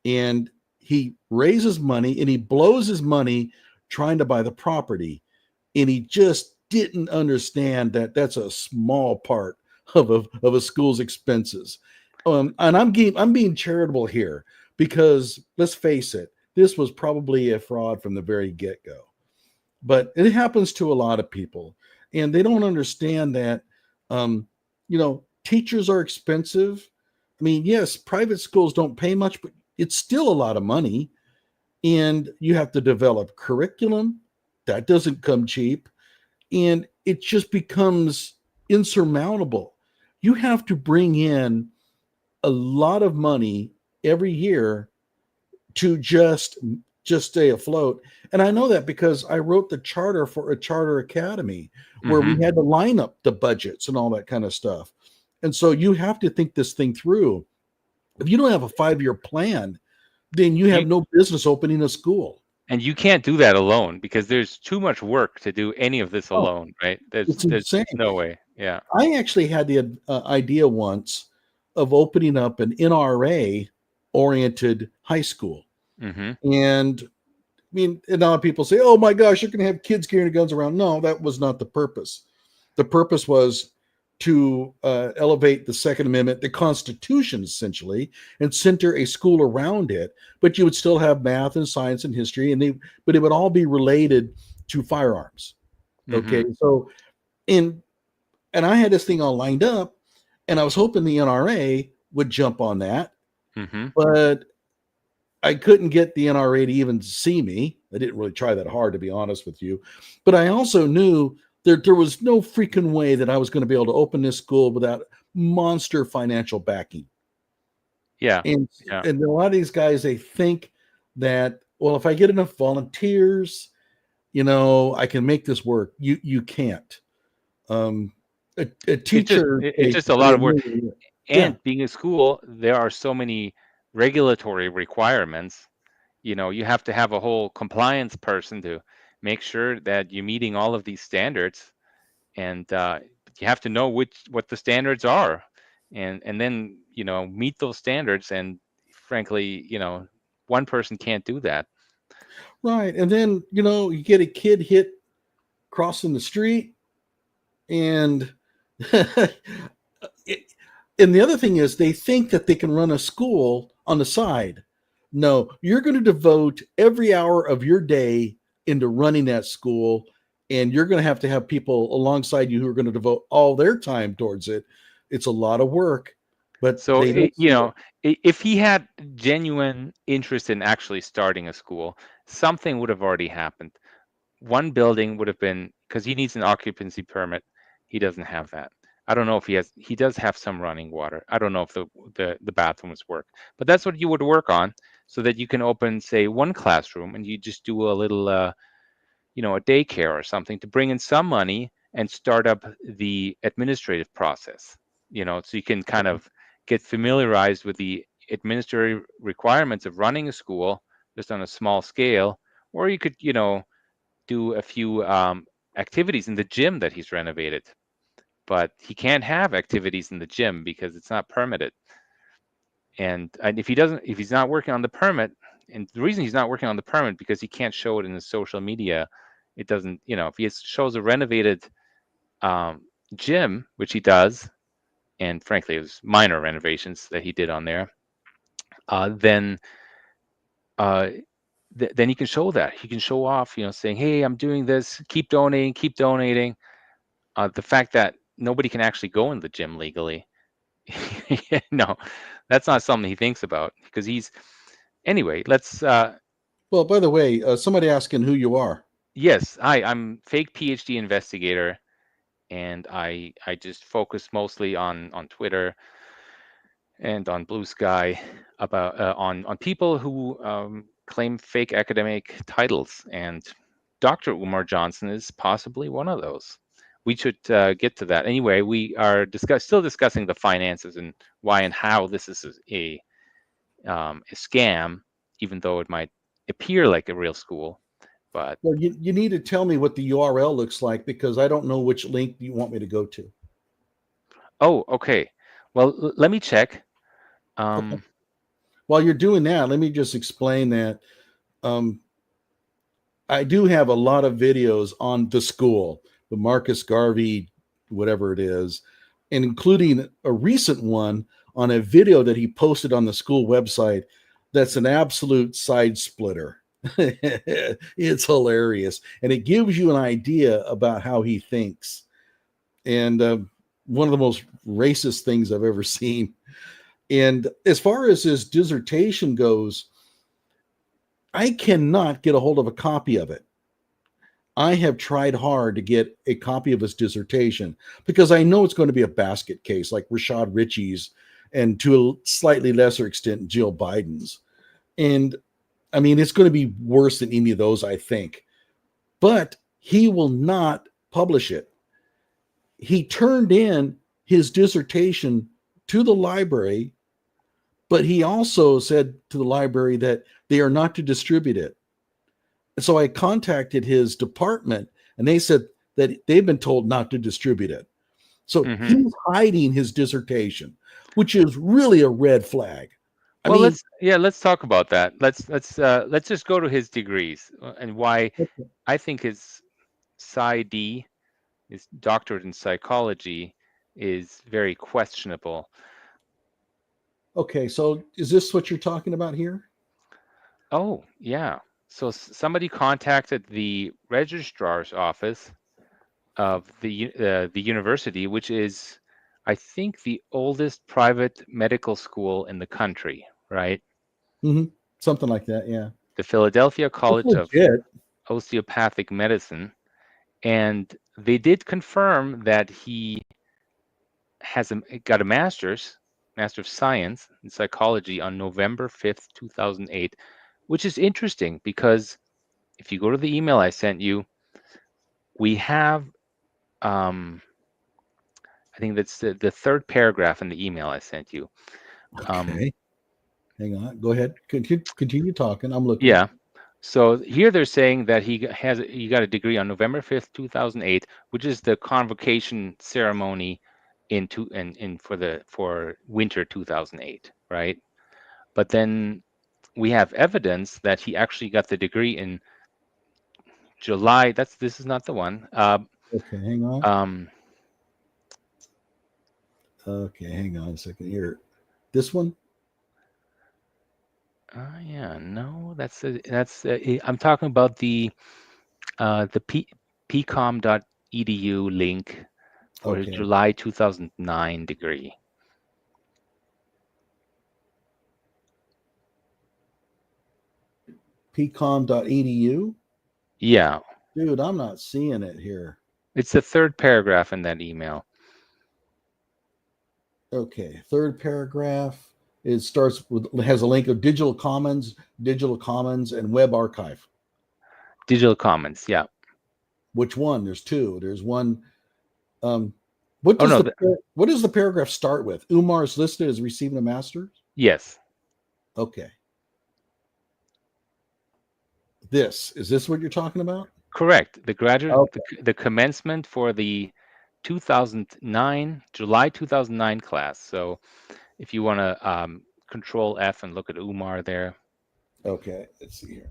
and he raises money and he blows his money trying to buy the property, and he just didn't understand that that's a small part of a school's expenses. And I'm being charitable here because let's face it, this was probably a fraud from the very get-go. But it happens to a lot of people, and they don't understand that teachers are expensive. I mean, yes, private schools don't pay much, but it's still a lot of money. And you have to develop curriculum. That doesn't come cheap. And it just becomes insurmountable. You have to bring in a lot of money every year to just stay afloat. And I know that because I wrote the charter for a charter academy where we had to line up the budgets and all that kind of stuff. And so you have to think this thing through. If you don't have a 5-year plan, then you have no business opening a school. And you can't do that alone because there's too much work to do any of this alone, right? There's no way. Yeah. I actually had the idea once of opening up an NRA-oriented high school. And I mean, and a lot of people say, oh my gosh, you're going to have kids carrying guns around. No, that was not the purpose. The purpose was to elevate the Second Amendment, the Constitution, essentially, and center a school around it. But you would still have math and science and history, but it would all be related to firearms. Okay, so and I had this thing all lined up, and I was hoping the NRA would jump on that, but I couldn't get the NRA to even see me. I didn't really try that hard, to be honest with you. But I also knew that there was no freaking way that I was going to be able to open this school without monster financial backing. Yeah. And a lot of these guys, they think that, well, if I get enough volunteers, I can make this work. You can't. A teacher, it's just a lot of work. And being a school, there are so many regulatory requirements. You have to have a whole compliance person to make sure that you're meeting all of these standards, and you have to know what the standards are, and then meet those standards. And frankly, one person can't do that. Right. And then you get a kid hit crossing the street, and and the other thing is they think that they can run a school on the side. No, you're going to devote every hour of your day into running that school, and you're going to have people alongside you who are going to devote all their time towards it. It's a lot of work. But so if he had genuine interest in actually starting a school, something would have already happened. One building would have been, because he needs an occupancy permit. He doesn't have that. I don't know if he does have some running water. I don't know if the bathrooms work, but that's what you would work on, so that you can open, say, one classroom, and you just do a little, a daycare or something to bring in some money and start up the administrative process, so you can kind of get familiarized with the administrative requirements of running a school just on a small scale. Or you could, do a few activities in the gym that he's renovated. But he can't have activities in the gym because it's not permitted. And if he's not working on the permit, and the reason he's not working on the permit because he can't show it in his social media, it doesn't, if he shows a renovated gym, which he does, and frankly, it was minor renovations that he did on there, then he can show that. He can show off, saying, hey, I'm doing this, keep donating, keep donating. The fact that nobody can actually go in the gym legally, no, that's not something he thinks about, because anyway, let's well, by the way, somebody asking who you are. Yes, I'm fake PhD investigator, and I just focus mostly on Twitter and on Blue Sky about on people who claim fake academic titles, and Dr. Umar Johnson is possibly one of those. We should get to that. Anyway, we are still discussing the finances and why and how this is a scam, even though it might appear like a real school. But well, you need to tell me what the URL looks like, because I don't know which link you want me to go to. Oh, okay. Well, let me check. Okay. While you're doing that, let me just explain that I do have a lot of videos on the school, the Marcus Garvey, whatever it is, and including a recent one on a video that he posted on the school website. That's an absolute side splitter. It's hilarious, and it gives you an idea about how he thinks. And one of the most racist things I've ever seen. And as far as his dissertation goes, I cannot get a hold of a copy of it. I have tried hard to get a copy of his dissertation because I know it's going to be a basket case like Rashad Richey's, and to a slightly lesser extent, Jill Biden's. And I mean, it's going to be worse than any of those, I think. But he will not publish it. He turned in his dissertation to the library, but he also said to the library that they are not to distribute it. And so I contacted his department, and they said that they've been told not to distribute it. So he's hiding his dissertation, which is really a red flag. Let's talk about that. Let's just go to his degrees and why I think his PsyD, his doctorate in psychology, is very questionable. Okay, so is this what you're talking about here? Oh, yeah. So somebody contacted the registrar's office of the university, which is, I think, the oldest private medical school in the country, right? Mm-hmm. Something like that, yeah. The Philadelphia College of legit. Osteopathic Medicine, and they did confirm that he got a Master of Science in Psychology on November 5th, 2008, which is interesting because if you go to the email I sent you, we have, I think that's the third paragraph in the email I sent you. Okay. Hang on. Go ahead. Continue talking. I'm looking. Yeah. So here they're saying that he got a degree on November 5th, 2008, which is the convocation ceremony for winter 2008, right? But then we have evidence that he actually got the degree in July. This is not the one. Okay, hang on. Um, Okay, hang on a second here. This one? yeah, no, I'm talking about the pcom.edu link for his July 2009 degree. pcom.edu? Yeah. Dude, I'm not seeing it here. It's the third paragraph in that email. Okay, third paragraph. It has a link of Digital Commons, and Web Archive. Digital Commons, yeah. Which one? There's two. There's one. What does the paragraph start with? Umar is listed as receiving a master's? Yes. Okay. Is this what you're talking about? Correct. The graduate, the commencement for the July 2009 class. So if you want to Control F and look at Umar there. Okay, let's see here.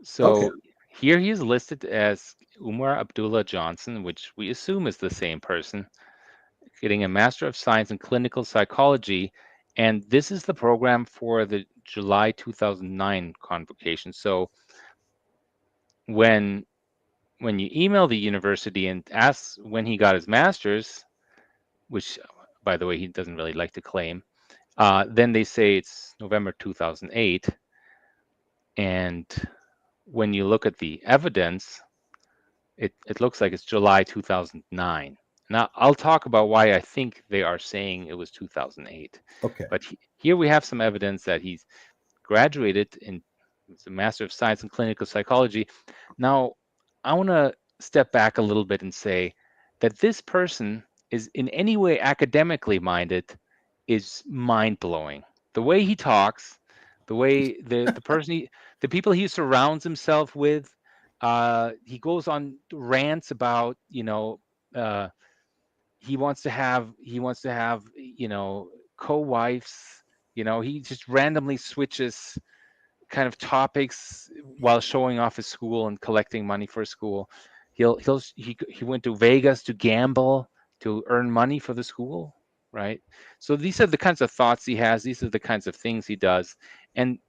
So here he is listed as Umar Abdullah Johnson, which we assume is the same person, getting a Master of Science in Clinical Psychology. And this is the program for the July 2009 convocation. So when you email the university and ask when he got his master's, which, by the way, he doesn't really like to claim, then they say it's November 2008. And when you look at the evidence, it looks like it's July 2009. Now, I'll talk about why I think they are saying it was 2008. Okay. But here we have some evidence that he's graduated in a Master of Science in Clinical Psychology. Now, I want to step back a little bit and say that this person is in any way academically minded is mind-blowing. The way he talks, the way the people he surrounds himself with, he goes on rants about, he wants to have co-wives, he just randomly switches kind of topics while showing off his school and collecting money for his school. He went to Vegas to gamble to earn money for the school, right? So these are the kinds of thoughts he has. These are the kinds of things he does. And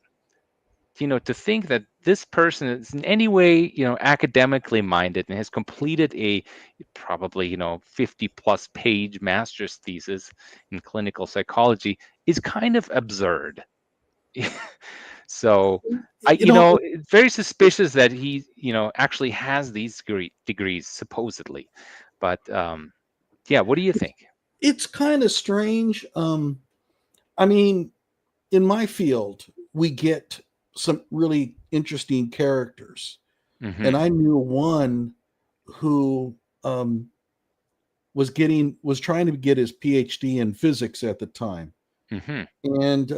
to think that this person is in any way, academically minded and has completed a probably, 50 plus page master's thesis in clinical psychology is kind of absurd. So it's very suspicious that he, actually has these degrees supposedly. But yeah, what do you think? It's kind of strange. I mean, in my field, we get some really interesting characters. Mm-hmm. And I knew one who was trying to get his PhD in physics at the time. Mm-hmm. And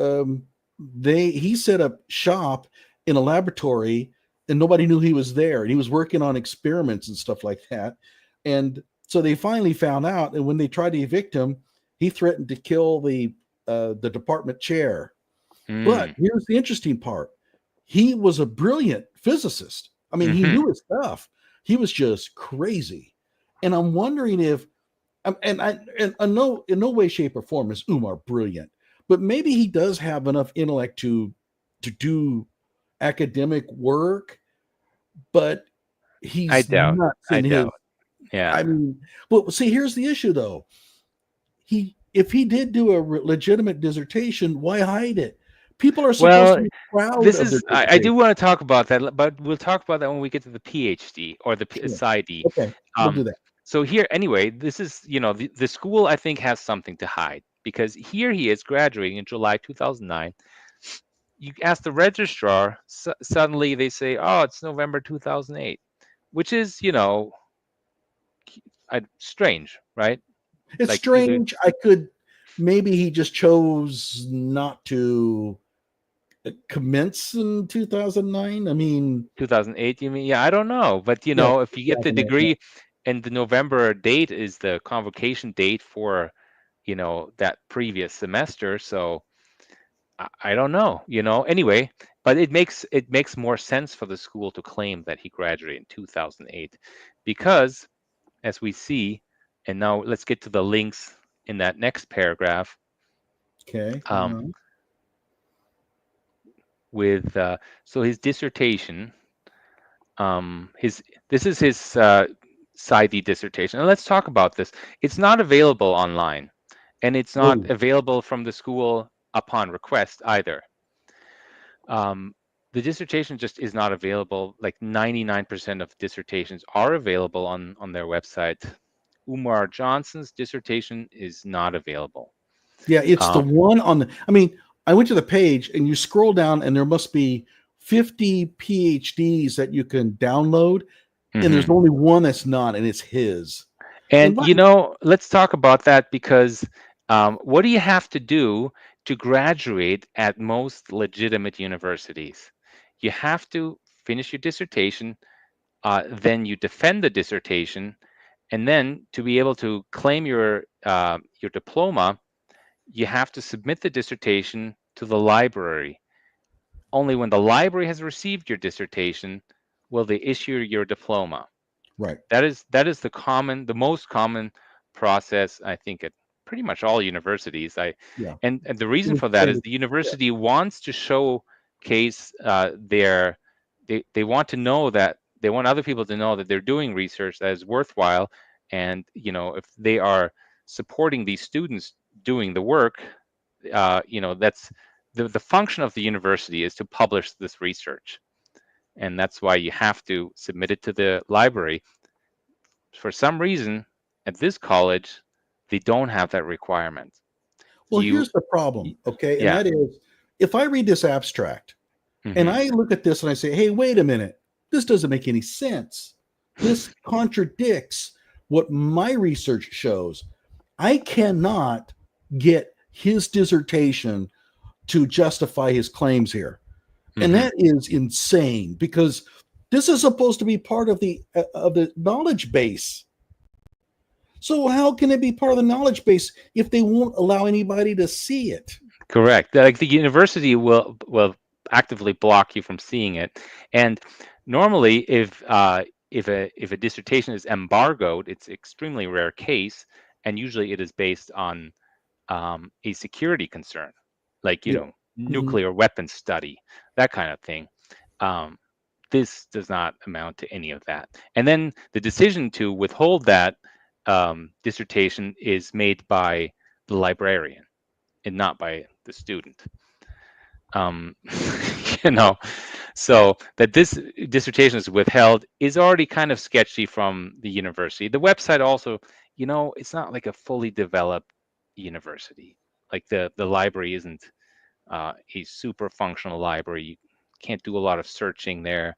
he set up shop in a laboratory and nobody knew he was there. And he was working on experiments and stuff like that. And so they finally found out. And when they tried to evict him, he threatened to kill the department chair. But here's the interesting part. He was a brilliant physicist. I mean, he knew his stuff. He was just crazy. And I'm wondering if, in no way, shape, or form is Umar brilliant, but maybe he does have enough intellect to do academic work, but he's I doubt. Yeah. I mean, well, see, here's the issue though. He if he did do a legitimate dissertation, why hide it? People are supposed to Well, be proud this of their is I do dissertation. want to talk about that, but we'll talk about that when we get to the PhD or the Sure. PsyD. Okay, we'll do that. So here, anyway, this is, the school I think has something to hide, because here he is graduating in July 2009. You ask the registrar, suddenly they say, oh, it's November 2008, which is, strange, right? It's Like either strange. Maybe he just chose not to commence in 2009. I mean, 2008, you mean? Yeah, I don't know. But, yeah, if you get the 2008. Yeah. degree and the November date is the convocation date for, that previous semester. So I don't know, anyway, but it makes more sense for the school to claim that he graduated in 2008, because as we see, and now let's get to the links in that next paragraph. Okay. With so his dissertation, this is his PsyD dissertation, and let's talk about this. It's not available online, and it's not Whoa. available from the school upon request either. The dissertation just is not available. Like 99% of dissertations are available on their website. Umar Johnson's dissertation is not available. Yeah, it's the one on the. I mean, I went to the page and you scroll down, and there must be 50 PhDs that you can download, and there's only one that's not, and it's his. And let's talk about that, because what do you have to do to graduate at most legitimate universities? You have to finish your dissertation, then you defend the dissertation, and then to be able to claim your diploma, you have to submit the dissertation to the library. Only when the library has received your dissertation will they issue your diploma. Right. That is the most common process, I think, at pretty much all universities. And the reason for that is the university wants to showcase they want to know that they want other people to know that they're doing research that is worthwhile, and if they are supporting these students doing the work, that's the function of the university is to publish this research, and that's why you have to submit it to the library. For some reason, at this college, they don't have that requirement. Well, here's the problem, okay? And Yeah. that is, if I read this abstract and I look at this and I say, hey, wait a minute, this doesn't make any sense. This contradicts what my research shows. I cannot get his dissertation to justify his claims here. And that is insane, because this is supposed to be part of the knowledge base. So how can it be part of the knowledge base if they won't allow anybody to see it? Correct. Like the university will actively block you from seeing it. And normally, if a dissertation is embargoed, it's an extremely rare case, and usually it is based on a security concern, like nuclear weapons study, that kind of thing. This does not amount to any of that. And then the decision to withhold that dissertation is made by the librarian and not by the student. So that this dissertation is withheld is already kind of sketchy from the university. The website also, it's not like a fully developed university. Like the library isn't a super functional library. You can't do a lot of searching there.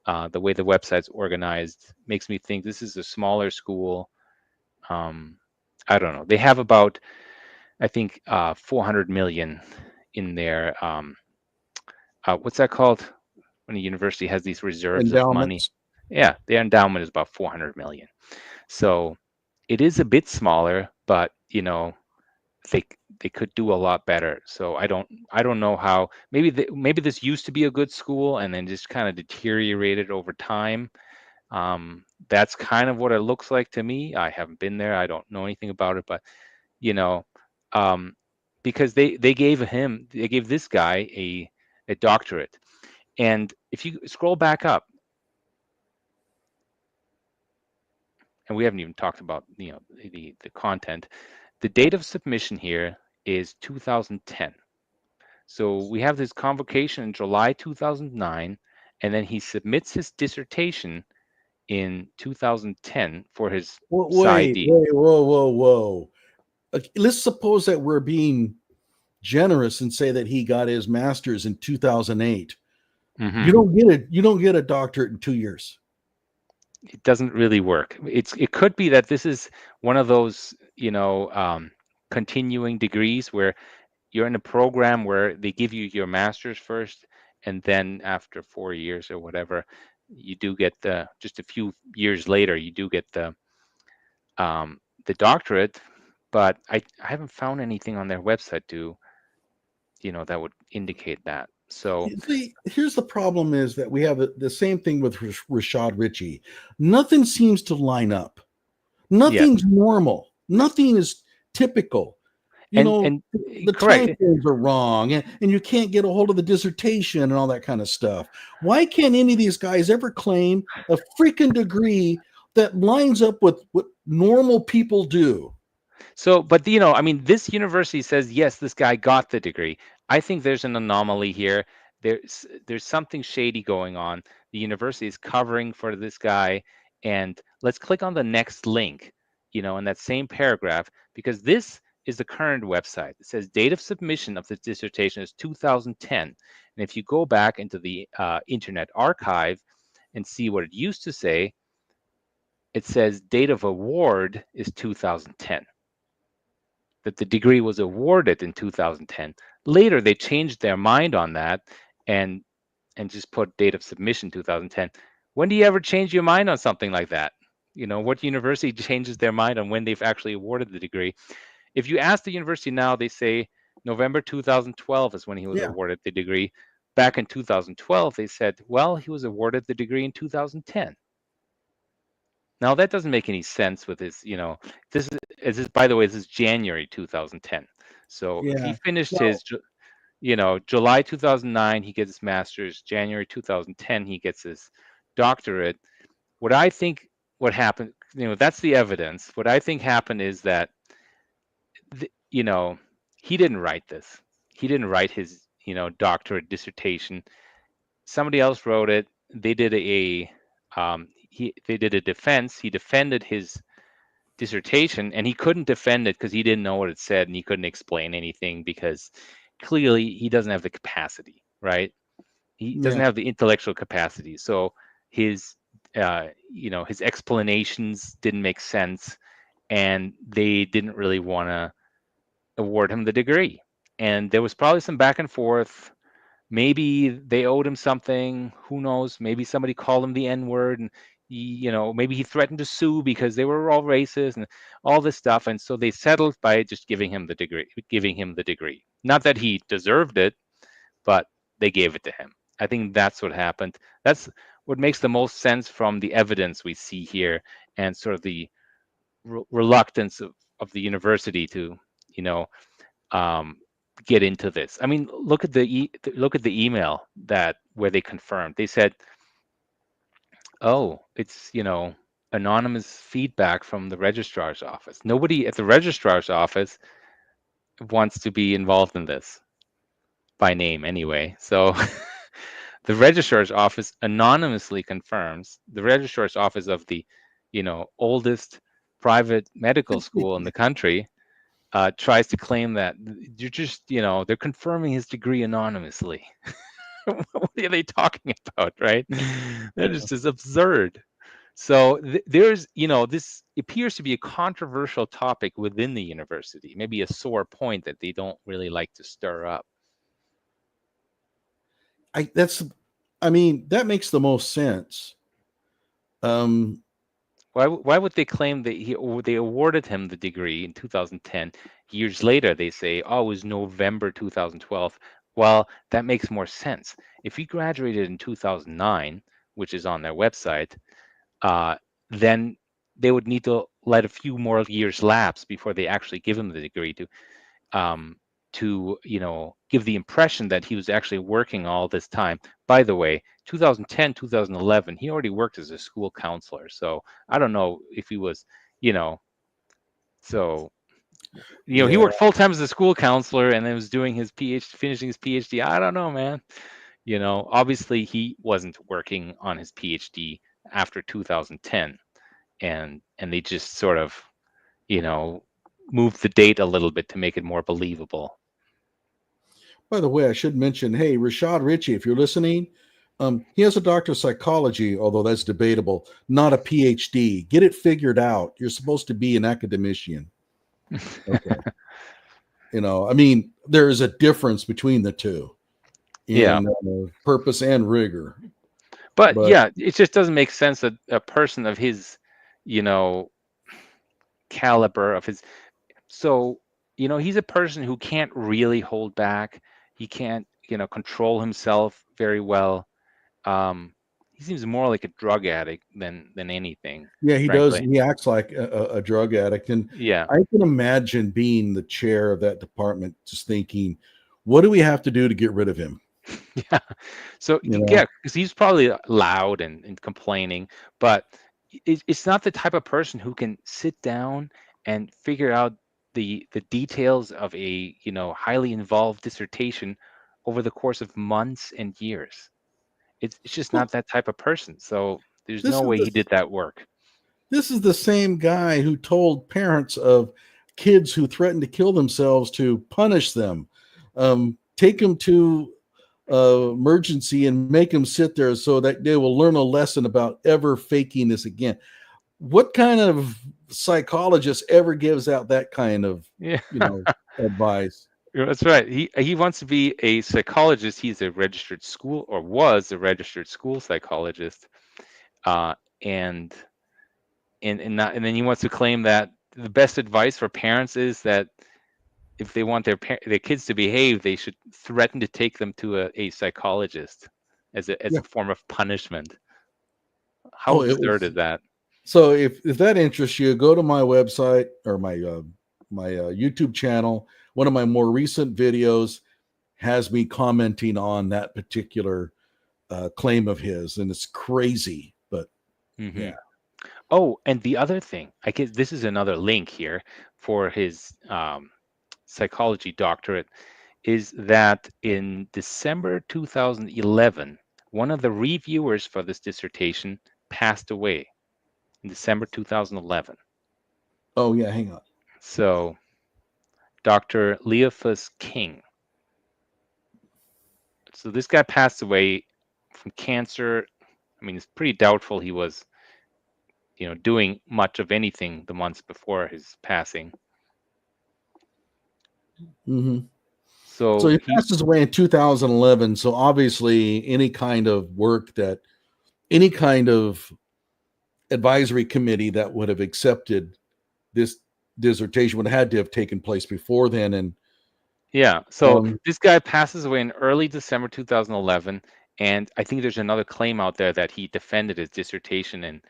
The way the website's organized makes me think this is a smaller school. I don't know. They have about, I think, 400 million in their what's that called when a university has these reserves of money? Yeah, their endowment is about 400 million. So it is a bit smaller, but they could do a lot better. So I don't know how. Maybe this used to be a good school and then just kind of deteriorated over time. That's kind of what it looks like to me. I haven't been there. I don't know anything about it, but because they gave this guy a doctorate. And if you scroll back up, and we haven't even talked about the content, The date of submission here is 2010. So we have this convocation in July 2009, and then he submits his dissertation in 2010 for his Wait, PsyD. whoa. Let's suppose that we're being generous and say that he got his master's in 2008. Mm-hmm. You don't get a doctorate in 2 years. It doesn't really work. It could be that this is one of those, continuing degrees where you're in a program where they give you your master's first, and then after 4 years or whatever, you do get just a few years later, you do get the doctorate. But I haven't found anything on their website that would indicate that. So See, here's the problem is that we have the same thing with Rashad Richey. Nothing seems to line up. Nothing's normal. Nothing is typical. The correct. timeframes are wrong, and you can't get a hold of the dissertation and all that kind of stuff. Why can't any of these guys ever claim a freaking degree that lines up with what normal people do? So, but this university says, yes, this guy got the degree. I think there's an anomaly here. There's something shady going on. The university is covering for this guy. And let's click on the next link, in that same paragraph, because this is the current website. It says date of submission of the dissertation is 2010. And if you go back into the Internet Archive and see what it used to say, it says date of award is 2010. That the degree was awarded in 2010. Later, they changed their mind on that and just put date of submission 2010. When do you ever change your mind on something like that? What university changes their mind on when they've actually awarded the degree? If you ask the university now, they say November 2012 is when he was awarded the degree. Back in 2012, they said, well, he was awarded the degree in 2010. Now that doesn't make any sense with his, by the way, this is January 2010. So if he finished his, July 2009, he gets his master's. January 2010, he gets his doctorate. What I think what happened, that's the evidence. What I think happened is that, he didn't write this. He didn't write his, doctorate dissertation. Somebody else wrote it. They did they did a defense. He defended his dissertation, and he couldn't defend it because he didn't know what it said, and he couldn't explain anything because clearly he doesn't have the capacity, right? He doesn't have the intellectual capacity. So his his explanations didn't make sense, and they didn't really want to award him the degree. And there was probably some back and forth. Maybe they owed him something. Who knows? Maybe somebody called him the N-word, and maybe he threatened to sue because they were all racist and all this stuff. And so they settled by just giving him the degree. Not that he deserved it, but they gave it to him. I think that's what happened. That's what makes the most sense from the evidence we see here, and sort of the reluctance of the university to, get into this. I mean, look at the email where they confirmed. They said, "Oh, it's anonymous feedback from the registrar's office." Nobody at the registrar's office wants to be involved in this, by name anyway. So the registrar's office anonymously confirms. The registrar's office of the oldest private medical school in the country tries to claim that you're just, they're confirming his degree anonymously. What are they talking about, right? That is just absurd. So there's, this appears to be a controversial topic within the university, maybe a sore point that they don't really like to stir up. That makes the most sense. Why would they claim that they awarded him the degree in 2010? Years later, they say, oh, it was November 2012. Well, that makes more sense. If he graduated in 2009, which is on their website, then they would need to let a few more years lapse before they actually give him the degree to give the impression that he was actually working all this time. By the way, 2010, 2011, he already worked as a school counselor. So I don't know if he was, so You know, he Yeah. worked full time as a school counselor and then was doing his PhD, finishing his PhD. I don't know, man. You know, obviously he wasn't working on his PhD after 2010, and they just sort of, you know, moved the date a little bit to make it more believable. By the way, I should mention, hey, Rashad Richey, if you're listening, he has a doctor of psychology, although that's debatable, not a PhD. Get it figured out. You're supposed to be an academician. Okay. You know, I mean, there is a difference between the two Yeah. in purpose and rigor. But yeah, it just doesn't make sense that a person of his, you know, caliber, of his, so, you know, he's a person who can't really hold back. He can't, you know, control himself very well. He seems more like a drug addict than anything. Yeah, he does. Frankly. He acts like a drug addict. And Yeah. I can imagine being the chair of that department, just thinking, what do we have to do to get rid of him? Yeah. So You know? yeah, because he's probably loud and complaining, but it's not the type of person who can sit down and figure out the details of a, you know, highly involved dissertation over the course of months and years. It's just Well, not that type of person. So there's this no is way the he did that work. This is the same guy who told parents of kids who threatened to kill themselves to punish them, take them to emergency and make them sit there so that they will learn a lesson about ever faking this again. What kind of psychologist ever gives out that kind of, Yeah. you know, advice? That's right. He wants to be a psychologist. He's a registered school, or was a registered school psychologist, uh, and and then he wants to claim that the best advice for parents is that if they want their kids to behave, they should threaten to take them to a psychologist as Yeah. a form of punishment. How Oh, it absurd was. is that? So if that interests you, go to my website or my YouTube channel. One of my more recent videos has me commenting on that particular claim of his, and it's crazy. But yeah, Oh, and the other thing, I guess this is another link here for his psychology doctorate, is that in December 2011, one of the reviewers for this dissertation passed away in December 2011. Oh yeah, hang on. So, Dr. Leofus King. So this guy passed away from cancer. I mean, it's pretty doubtful he was, you know, doing much of anything the months before his passing. Mm-hmm. So he passes away in 2011. So obviously, any kind of work that, any kind of advisory committee that would have accepted this dissertation would have had to have taken place before then. And yeah, so this guy passes away in early December 2011, and I think there's another claim out there that he defended his dissertation in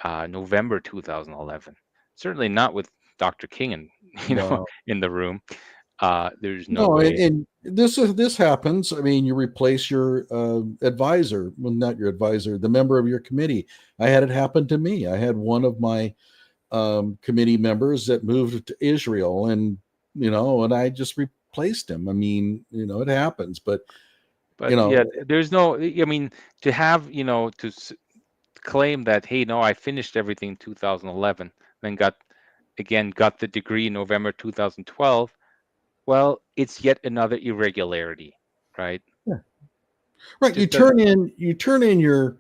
November 2011. Certainly not with Dr. King and no. in the room. There's no No, way. and this happens. I mean, you replace your advisor, well, not your advisor, the member of your committee. I had it happen to me. I had one of my committee members that moved to Israel, and and I just replaced him. I mean, it happens, but yeah, there's no. I mean, to have to claim that, hey, no, I finished everything in 2011, then got the degree in November 2012. Well, it's yet another irregularity, right? Yeah. Right. You turn in your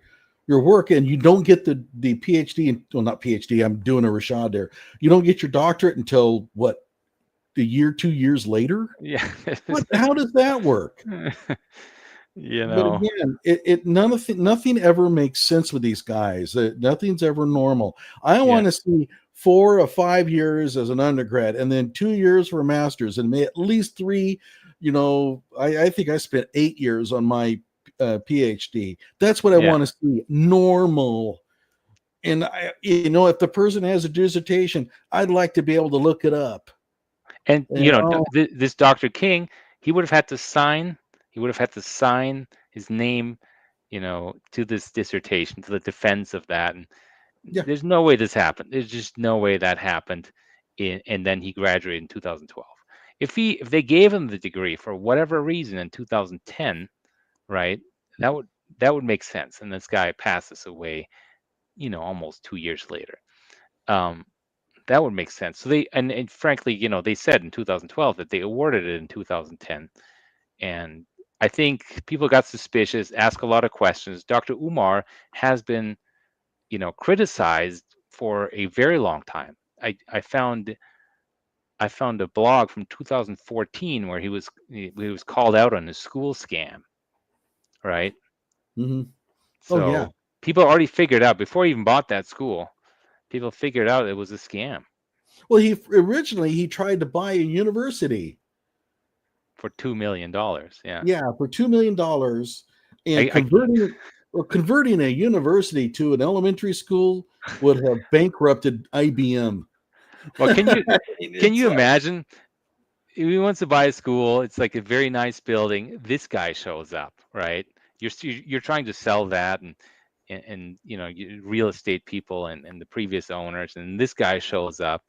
work and you don't get the PhD. Well, not PhD. I'm doing a Rashad there. You don't get your doctorate until what? A year, 2 years later? Yeah. How does that work? But again, nothing ever makes sense with these guys. Nothing's ever normal. I want to see 4 or 5 years as an undergrad, and then 2 years for a master's, and at least 3. I think I spent 8 years on my PhD. That's what I want to see. Normal. And if the person has a dissertation, I'd like to be able to look it up. And this Dr. King, he would have had to sign. He would have had to sign his name, to this dissertation, to the defense of that. And there's no way this happened. There's just no way that happened. and then he graduated in 2012. If they gave him the degree for whatever reason in 2010, right, that would make sense. And this guy passes away, almost 2 years later. That would make sense. So and frankly, they said in 2012 that they awarded it in 2010. And I think people got suspicious, asked a lot of questions. Dr. Umar has been, criticized for a very long time. I found a blog from 2014 where he was called out on his school scam, right? Mm-hmm. So yeah. people already figured out before he even bought that school. People figured out it was a scam. Well, originally he tried to buy a university for $2 million. Yeah. Yeah, for $2 million, and converting a university to an elementary school would have bankrupted IBM. Well, can you imagine? He wants to buy a school. It's like a very nice building. This guy shows up, right? You're trying to sell that, and real estate people and the previous owners, and this guy shows up,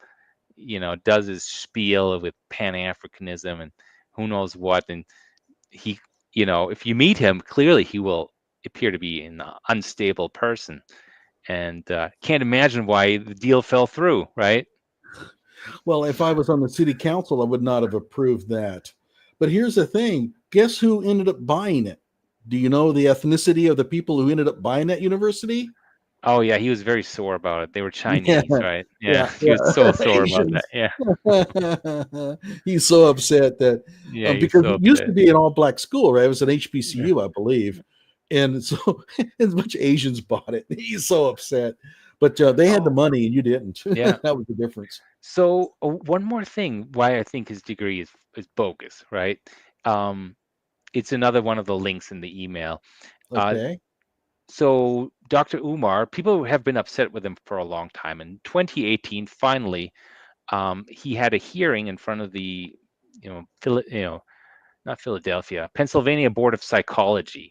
does his spiel with Pan-Africanism and who knows what, and he, if you meet him, clearly he will appear to be an unstable person, and can't imagine why the deal fell through, right? Well, if I was on the city council, I would not have approved that. But here's the thing. Guess who ended up buying it? Do you know the ethnicity of the people who ended up buying that university? Oh, yeah. He was very sore about it. They were Chinese, right? Yeah. He was so sore about that. Yeah. He's so upset that because it used to be an all-black school, right? It was an HBCU, I believe. And so a bunch of Asians bought it. He's so upset. But they had the money and you didn't. Yeah. That was the difference. So one more thing why I think his degree is bogus, right? It's another one of the links in the email. Okay. So Dr. Umar, people have been upset with him for a long time. In 2018, finally, he had a hearing in front of the, not Philadelphia, Pennsylvania Board of Psychology,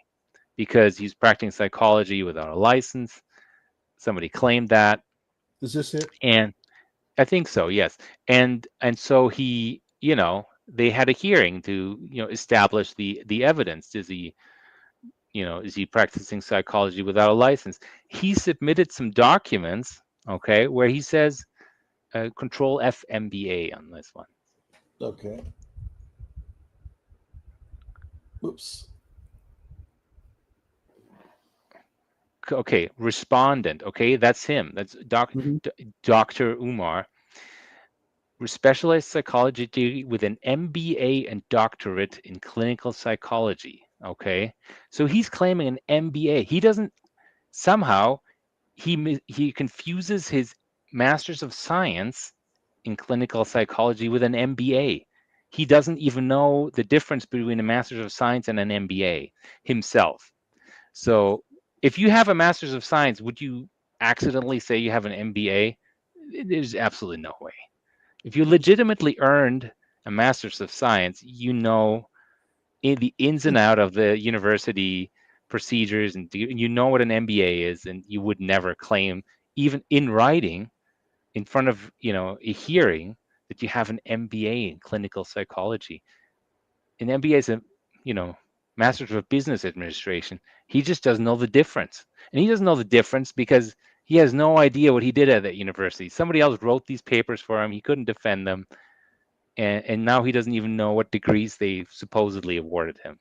because he's practicing psychology without a license. Somebody claimed that. Is this it? And I think so, yes. And so he, they had a hearing to, establish the evidence. Is he practicing psychology without a license? He submitted some documents, okay, where he says control F MBA on this one. Okay. Oops. Okay, respondent. Okay, that's him. That's Dr. Umar. Specialized psychology degree with an MBA and doctorate in clinical psychology. Okay, so he's claiming an MBA. He doesn't somehow he confuses his Master's of Science in clinical psychology with an MBA. He doesn't even know the difference between a Master's of Science and an MBA himself. So if you have a Master's of Science, would you accidentally say you have an MBA? There's absolutely no way. If you legitimately earned a Master's of Science, the ins and out of the university procedures, and you know what an MBA is, and you would never claim, even in writing, in front of a hearing, that you have an MBA in clinical psychology. An MBA is a Master's of Business Administration. He just doesn't know the difference. And he doesn't know the difference because he has no idea what he did at that university. Somebody else wrote these papers for him. He couldn't defend them. And now he doesn't even know what degrees they supposedly awarded him.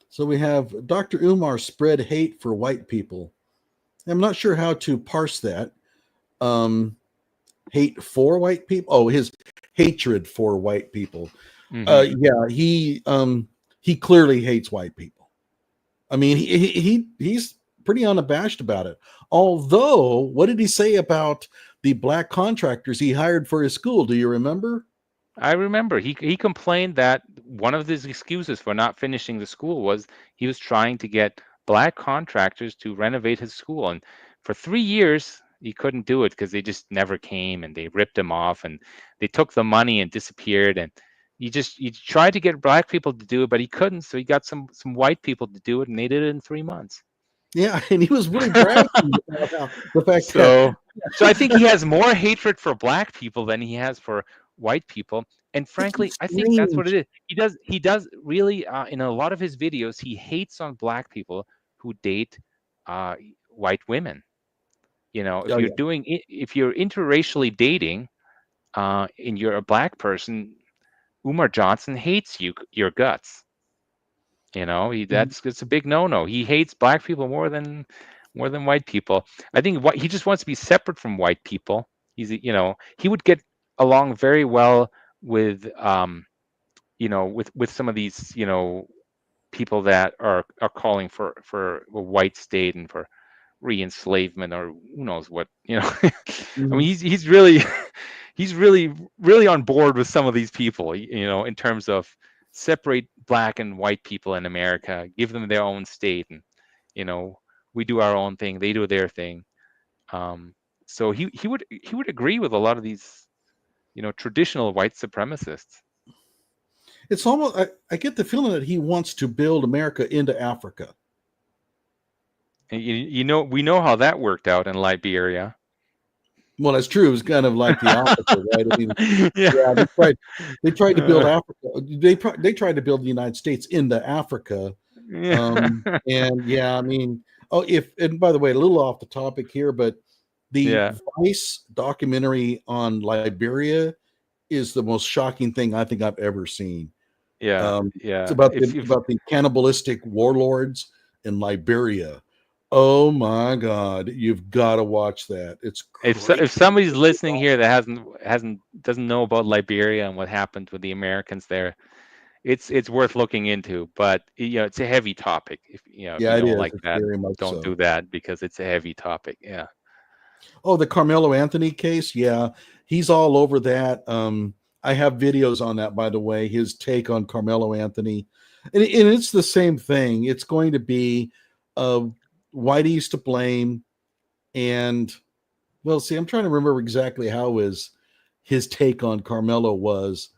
So we have Dr. Umar spread hate for white people. I'm not sure how to parse that. Hate for white people? Oh, his hatred for white people. Yeah, he clearly hates white people. I mean, he's pretty unabashed about it. Although, what did he say about the black contractors he hired for his school? Do you remember? I remember. He complained that one of his excuses for not finishing the school was he was trying to get black contractors to renovate his school. And for 3 years, he couldn't do it because they just never came, and they ripped him off, and they took the money and disappeared. And he tried to get black people to do it, but he couldn't. So he got some white people to do it, and they did it in 3 months. Yeah, and he was really bragging about the fact So I think he has more hatred for black people than he has for white people. And frankly, I think that's what it is. He does really in a lot of his videos, he hates on black people who date white women. You know, if you're interracially dating and you're a black person, Umar Johnson hates your guts. You know, it's a big no-no. He hates black people more than white people. I think he just wants to be separate from white people. He would get along very well with with some of these people that are calling for a white state and for re-enslavement or who knows what. I mean, he's really he's really on board with some of these people, in terms of separate black and white people in America, give them their own state, and we do our own thing, they do their thing. So he would agree with a lot of these traditional white supremacists. It's almost, I get the feeling that he wants to build America into Africa. And we know how that worked out in Liberia. Well, that's true. It was kind of like the opposite, right? I mean, they tried to build Africa. They tried to build the United States into Africa. And yeah, I mean, and by the way, a little off the topic here, but the Vice documentary on Liberia is the most shocking thing I think I've ever seen. It's about the cannibalistic warlords in Liberia. Oh my God, you've got to watch that. It's crazy. If somebody's listening here that doesn't know about Liberia and what happened with the Americans there, it's worth looking into. But it's a heavy topic. If you don't like that, don't do that, because it's a heavy topic. Yeah. Oh, the Carmelo Anthony case. Yeah, he's all over that. I have videos on that, by the way, his take on Carmelo Anthony. And it's the same thing. It's going to be Whitey's to blame. And, well, see, I'm trying to remember exactly how his take on Carmelo was.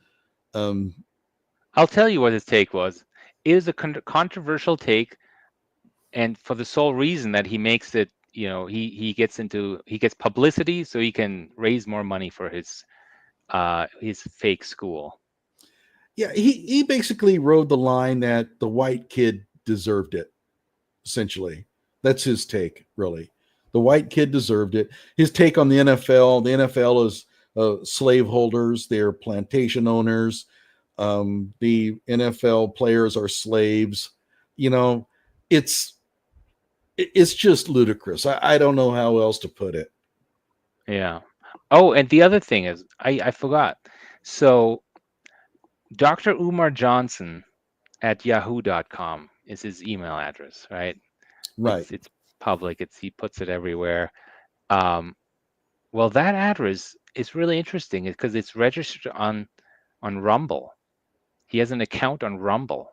I'll tell you what his take was. It is a controversial take, and for the sole reason that he makes it, he gets publicity so he can raise more money for his fake school. Yeah, he basically rode the line that the white kid deserved it, essentially. That's his take, really. The white kid deserved it. His take on the NFL is slaveholders, they're plantation owners. The NFL players are slaves. It's just ludicrous. I don't know how else to put it. Yeah. Oh, and the other thing is, I forgot. So Dr. Umar Johnson at yahoo.com is his email address, right? Right. It's public. He puts it everywhere. Well, that address is really interesting because it's registered on Rumble. He has an account on Rumble.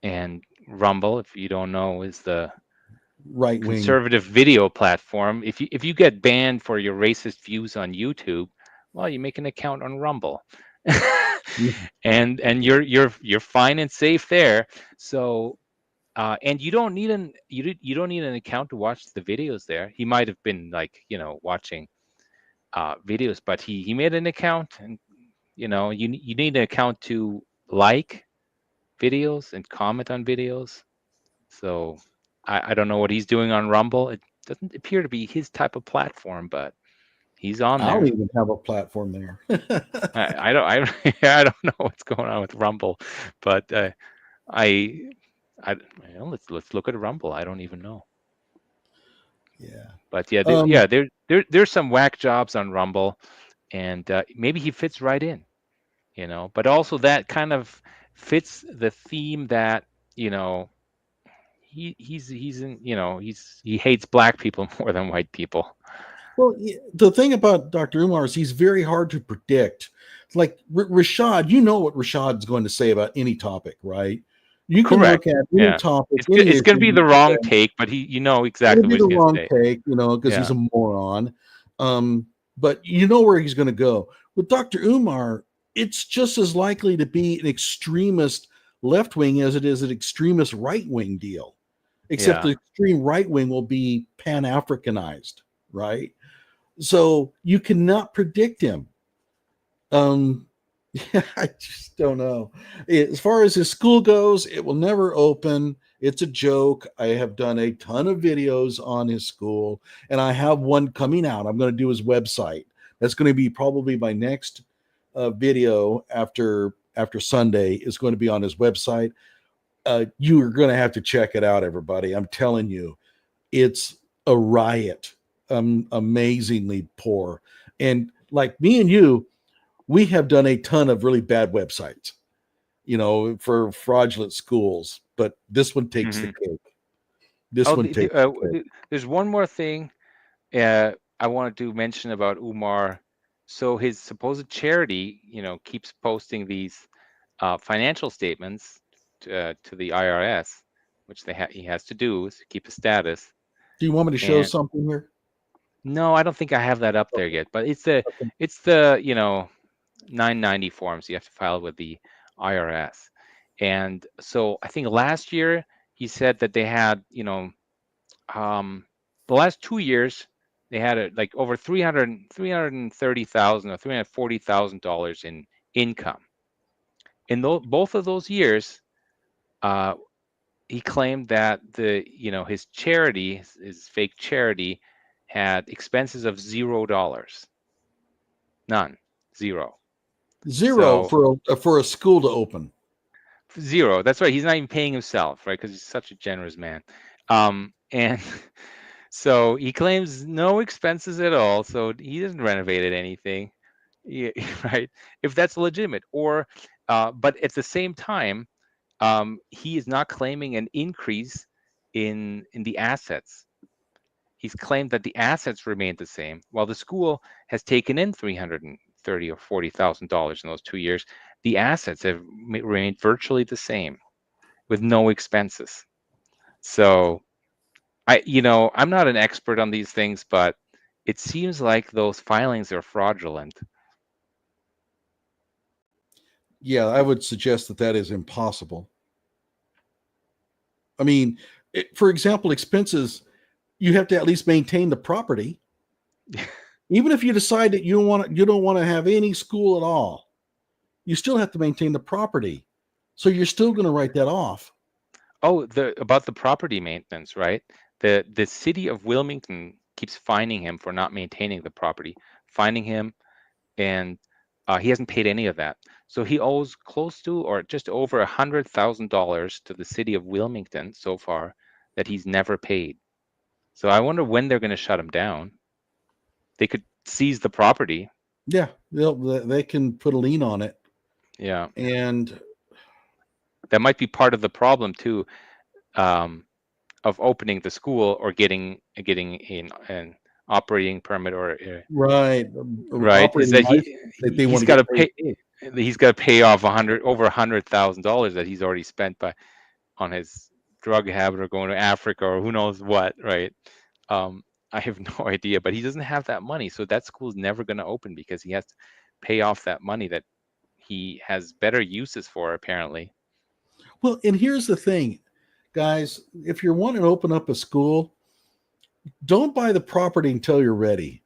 And Rumble, if you don't know, is the right-wing conservative video platform. If you get banned for your racist views on YouTube, well, you make an account on Rumble. and you're fine and safe there. So and you don't need an account to watch the videos there. He might have been watching videos, but he made an account, and you need an account to like videos and comment on videos. So I don't know what he's doing on Rumble. It doesn't appear to be his type of platform, but he's on there. I don't even have a platform there. I don't know what's going on with Rumble, but let's look at Rumble. I don't even know. Yeah. But there's some whack jobs on Rumble, and maybe he fits right in, But also that kind of fits the theme that he hates black people more than white people. Well, the thing about Dr. Umar is he's very hard to predict. Like Rashad, what Rashad's going to say about any topic, right? You can Correct. look at any topic. It's going to be the wrong take, but exactly what he's going to say. Take, because he's a moron. But where he's going to go. With Dr. Umar, it's just as likely to be an extremist left wing as it is an extremist right wing deal. except Yeah. the extreme right wing will be Pan-Africanized, right? So you cannot predict him. I just don't know. As far as his school goes, it will never open. It's a joke. I have done a ton of videos on his school, and I have one coming out. I'm going to do his website. That's going to be probably my next video after Sunday is going to be on his website. You are going to have to check it out, everybody. I'm telling you, it's a riot. Amazingly poor. And like me and you, we have done a ton of really bad websites, for fraudulent schools, but this one takes the cake. There's one more thing I wanted to mention about Umar. So his supposed charity, keeps posting these financial statements to the IRS, which he has to do to keep a status. Do you want me to show something here? No, I don't think I have that up there yet, but it's the 990 forms you have to file with the IRS. And so I think last year he said that they had, the last 2 years they had like over $330,000 or $340,000 in income. In both of those years, he claimed that his charity, his fake charity, had expenses of $0. None. Zero. Zero for a school to open. Zero. That's right. He's not even paying himself, right? Because he's such a generous man. And so he claims no expenses at all. So he hasn't renovated anything, right? If that's legitimate, but at the same time, he is not claiming an increase in the assets. He's claimed that the assets remain the same, while the school has taken in $330,000 or $40,000 in those 2 years. The assets have remained virtually the same, with no expenses. So, I'm not an expert on these things, but it seems like those filings are fraudulent. Yeah, I would suggest that is impossible. I mean, for example, expenses. You have to at least maintain the property. Even if you decide that you don't want to have any school at all, you still have to maintain the property. So you're still going to write that off. Oh, about the property maintenance, right? The city of Wilmington keeps fining him for not maintaining the property, fining him, and he hasn't paid any of that. So he owes close to or just over $100,000 to the city of Wilmington so far that he's never paid. So I wonder when they're going to shut him down. They could seize the property. Yeah, they can put a lien on it. Yeah, and that might be part of the problem too, of opening the school or getting an operating permit or right. Is that he's got to pay. He's got to pay off over $100,000 that he's already spent on his drug habit or going to Africa or who knows what, right? I have no idea, but he doesn't have that money, so that school's never going to open because he has to pay off that money that he has better uses for, apparently. Well, and here's the thing, guys, if you're wanting to open up a school, don't buy the property until you're ready.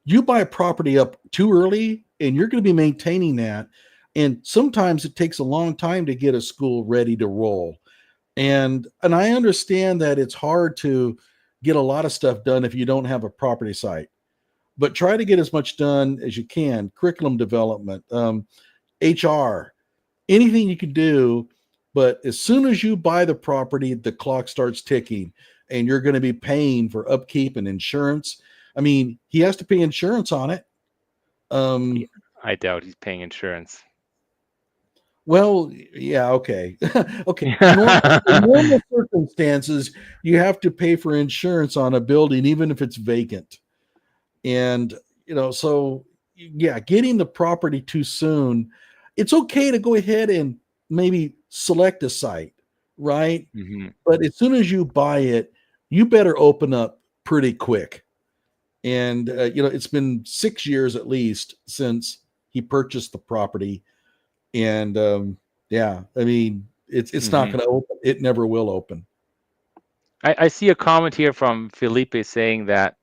You buy a property up too early and you're going to be maintaining that. And sometimes it takes a long time to get a school ready to roll. And I understand that it's hard to get a lot of stuff done if you don't have a property site, but try to get as much done as you can. Curriculum development, HR, anything you can do. But as soon as you buy the property, the clock starts ticking and you're going to be paying for upkeep and insurance. I mean, he has to pay insurance on it. I doubt he's paying insurance. Well, yeah, okay. Okay. In normal circumstances, you have to pay for insurance on a building, even if it's vacant. And, so yeah, getting the property too soon, it's okay to go ahead and maybe select a site, right? Mm-hmm. But as soon as you buy it, you better open up pretty quick. And, it's been 6 years at least since he purchased the property. And yeah, I mean, it's not going to open. It never will open. I see a comment here from Felipe saying that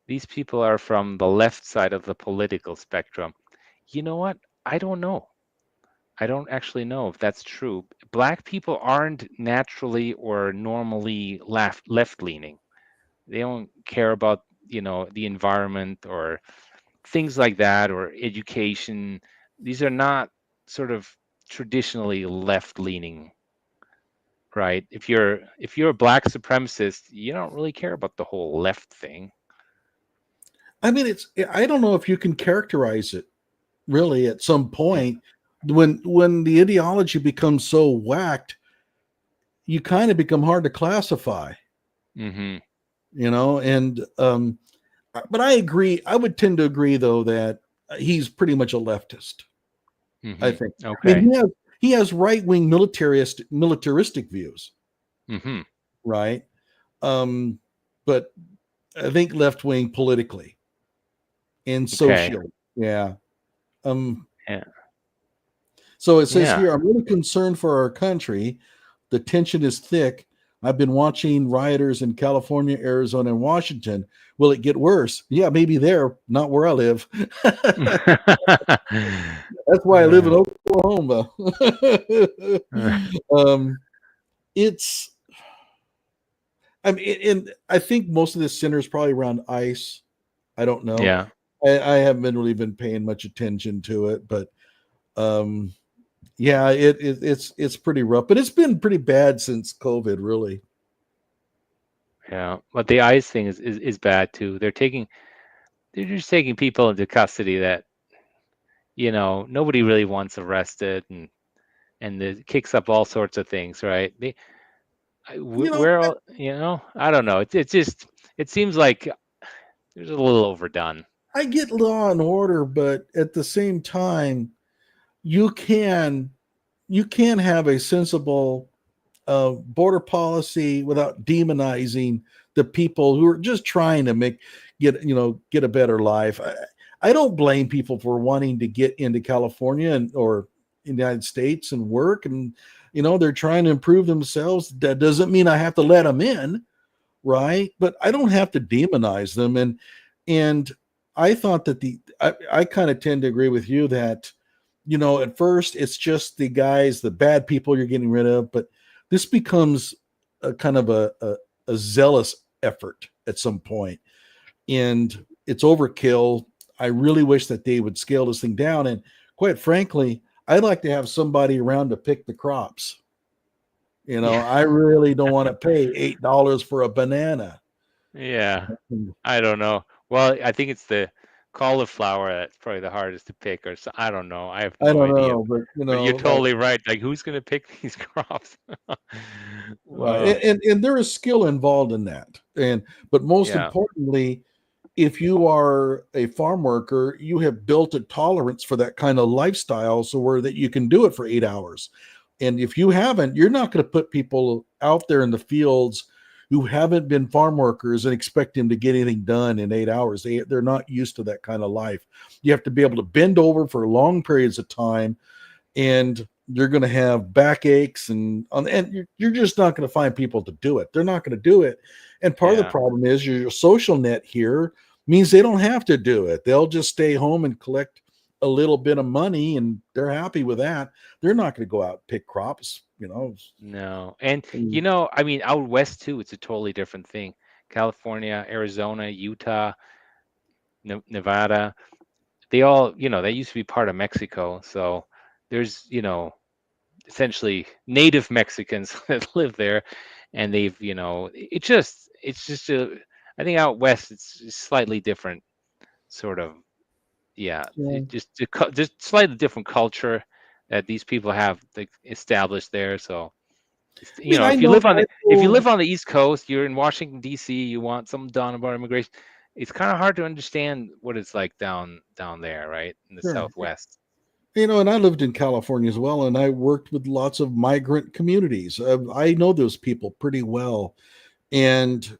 these people are from the left side of the political spectrum. You know what? I don't know. I don't actually know if that's true. Black people aren't naturally or normally left leaning. They don't care about, the environment or things like that or education. These are not sort of traditionally left leaning, right? If you're a black supremacist, you don't really care about the whole left thing. I mean, I don't know if you can characterize it really at some point when the ideology becomes so whacked, you kind of become hard to classify, Mm-hmm. and but I agree. I would tend to agree though that he's pretty much a leftist. Mm-hmm. I think. Okay. I mean, he has right-wing militaristic views, Mm-hmm. right? But I think left-wing politically and socially. Yeah. Yeah. So it says Yeah. here, I'm really concerned for our country. The tension is thick. I've been watching rioters in California, Arizona, and Washington. Will it get worse? Yeah, maybe there, not where I live. That's why I live in Oklahoma. I mean, and I think most of this center is probably around ICE. I don't know. Yeah. I haven't really been paying much attention to it, but yeah, it's pretty rough. But it's been pretty bad since COVID, really. Yeah. But the ICE thing is bad too. They're just taking people into custody that, nobody really wants arrested, and it kicks up all sorts of things, right? We're all, I don't know. It seems like there's a little overdone. I get law and order, but at the same time, you can have a sensible border policy without demonizing the people who are just trying to get a better life. I don't blame people for wanting to get into California or in the United States and work, and they're trying to improve themselves. That doesn't mean I have to let them in, right? But I don't have to demonize them. And I thought that I kind of tend to agree with you that at first it's just the bad people you're getting rid of, but this becomes a kind of a zealous effort at some point, and it's overkill. I really wish that they would scale this thing down, and quite frankly, I'd like to have somebody around to pick the crops. I really don't want to pay $8 for a banana. Yeah. I don't know. Well, I think it's the cauliflower that's probably the hardest to pick, or so. I don't know. I have no idea. Know, but But you're totally right. Like, who's going to pick these crops? Right. And there is skill involved in that. But most importantly, if you are a farm worker, you have built a tolerance for that kind of lifestyle, so that you can do it for 8 hours. And if you haven't, you're not going to put people out there in the fields who haven't been farm workers and expect them to get anything done in 8 hours. They're not used to that kind of life. You have to be able to bend over for long periods of time, and you're going to have backaches, and you're just not going to find people to do it. They're not going to do it. And part of the problem is your social net here means they don't have to do it. They'll just stay home and collect a little bit of money, and they're happy with that. They're not going to go out and pick crops, No. And, I mean, out west too, it's a totally different thing. California, Arizona, Utah, Nevada, they all, they used to be part of Mexico. So there's, essentially native Mexicans that live there, and they've, it's just I think out west it's slightly different sort of, just slightly different culture that these people have established there. So if you live on the East Coast, you're in Washington D.C., you want something done about immigration, it's kind of hard to understand what it's like down there, right, in the Southwest. And I lived in California as well, and I worked with lots of migrant communities. I know those people pretty well, and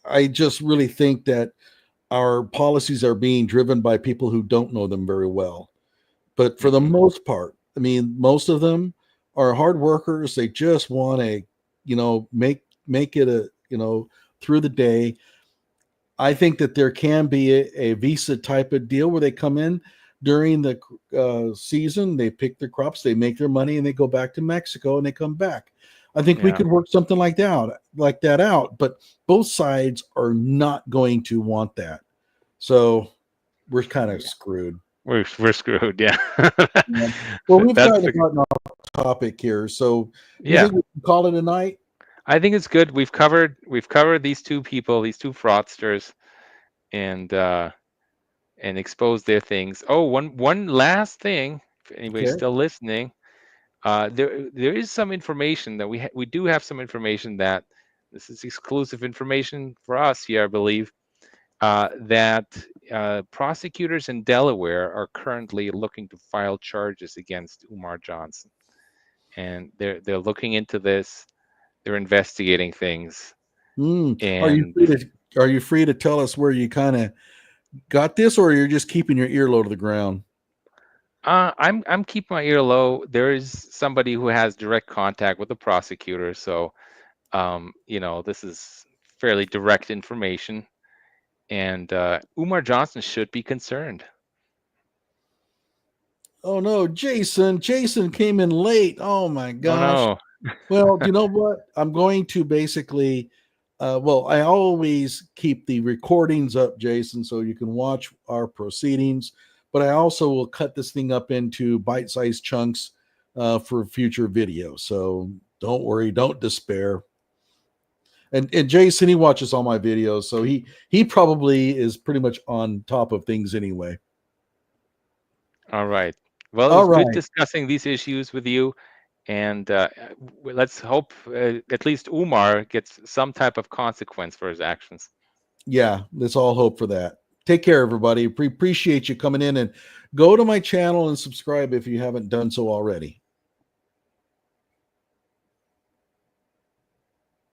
I just really think that our policies are being driven by people who don't know them very well. But for the most part, I mean, most of them are hard workers. They just want to, make it through the day. I think that there can be a visa type of deal where they come in during the season, they pick their crops, they make their money, and they go back to Mexico and they come back. I think we could work something like that out, but both sides are not going to want that. So we're kind of screwed. We're screwed, yeah. Yeah. Well, we've That's kind of gotten off topic here, so you yeah. think we can call it a night? I think it's good. We've covered these two people, these two fraudsters, and exposed their things. Oh, one last thing, if anybody's Okay. still listening, there is some information that we do have some information that this is exclusive information for us here, I believe, that prosecutors in Delaware are currently looking to file charges against Umar Johnson, and they're looking into this. They're investigating things. Are you free to tell us where you kind of got this, or you're just keeping your ear low to the ground? I'm keeping my ear low. There is somebody who has direct contact with the prosecutor, so this is fairly direct information, and Umar Johnson should be concerned. Oh no, Jason came in late. Oh my gosh. Oh, no. Well, you know what? I'm going to basically I always keep the recordings up, Jason, so you can watch our proceedings, but I also will cut this thing up into bite-sized chunks for future videos. So don't worry, don't despair. And Jason, he watches all my videos, so he probably is pretty much on top of things anyway. All right. Well, it was good discussing these issues with you. And let's hope at least Umar gets some type of consequence for his actions. Yeah, let's all hope for that. Take care, everybody. Appreciate you coming in, and go to my channel and subscribe if you haven't done so already.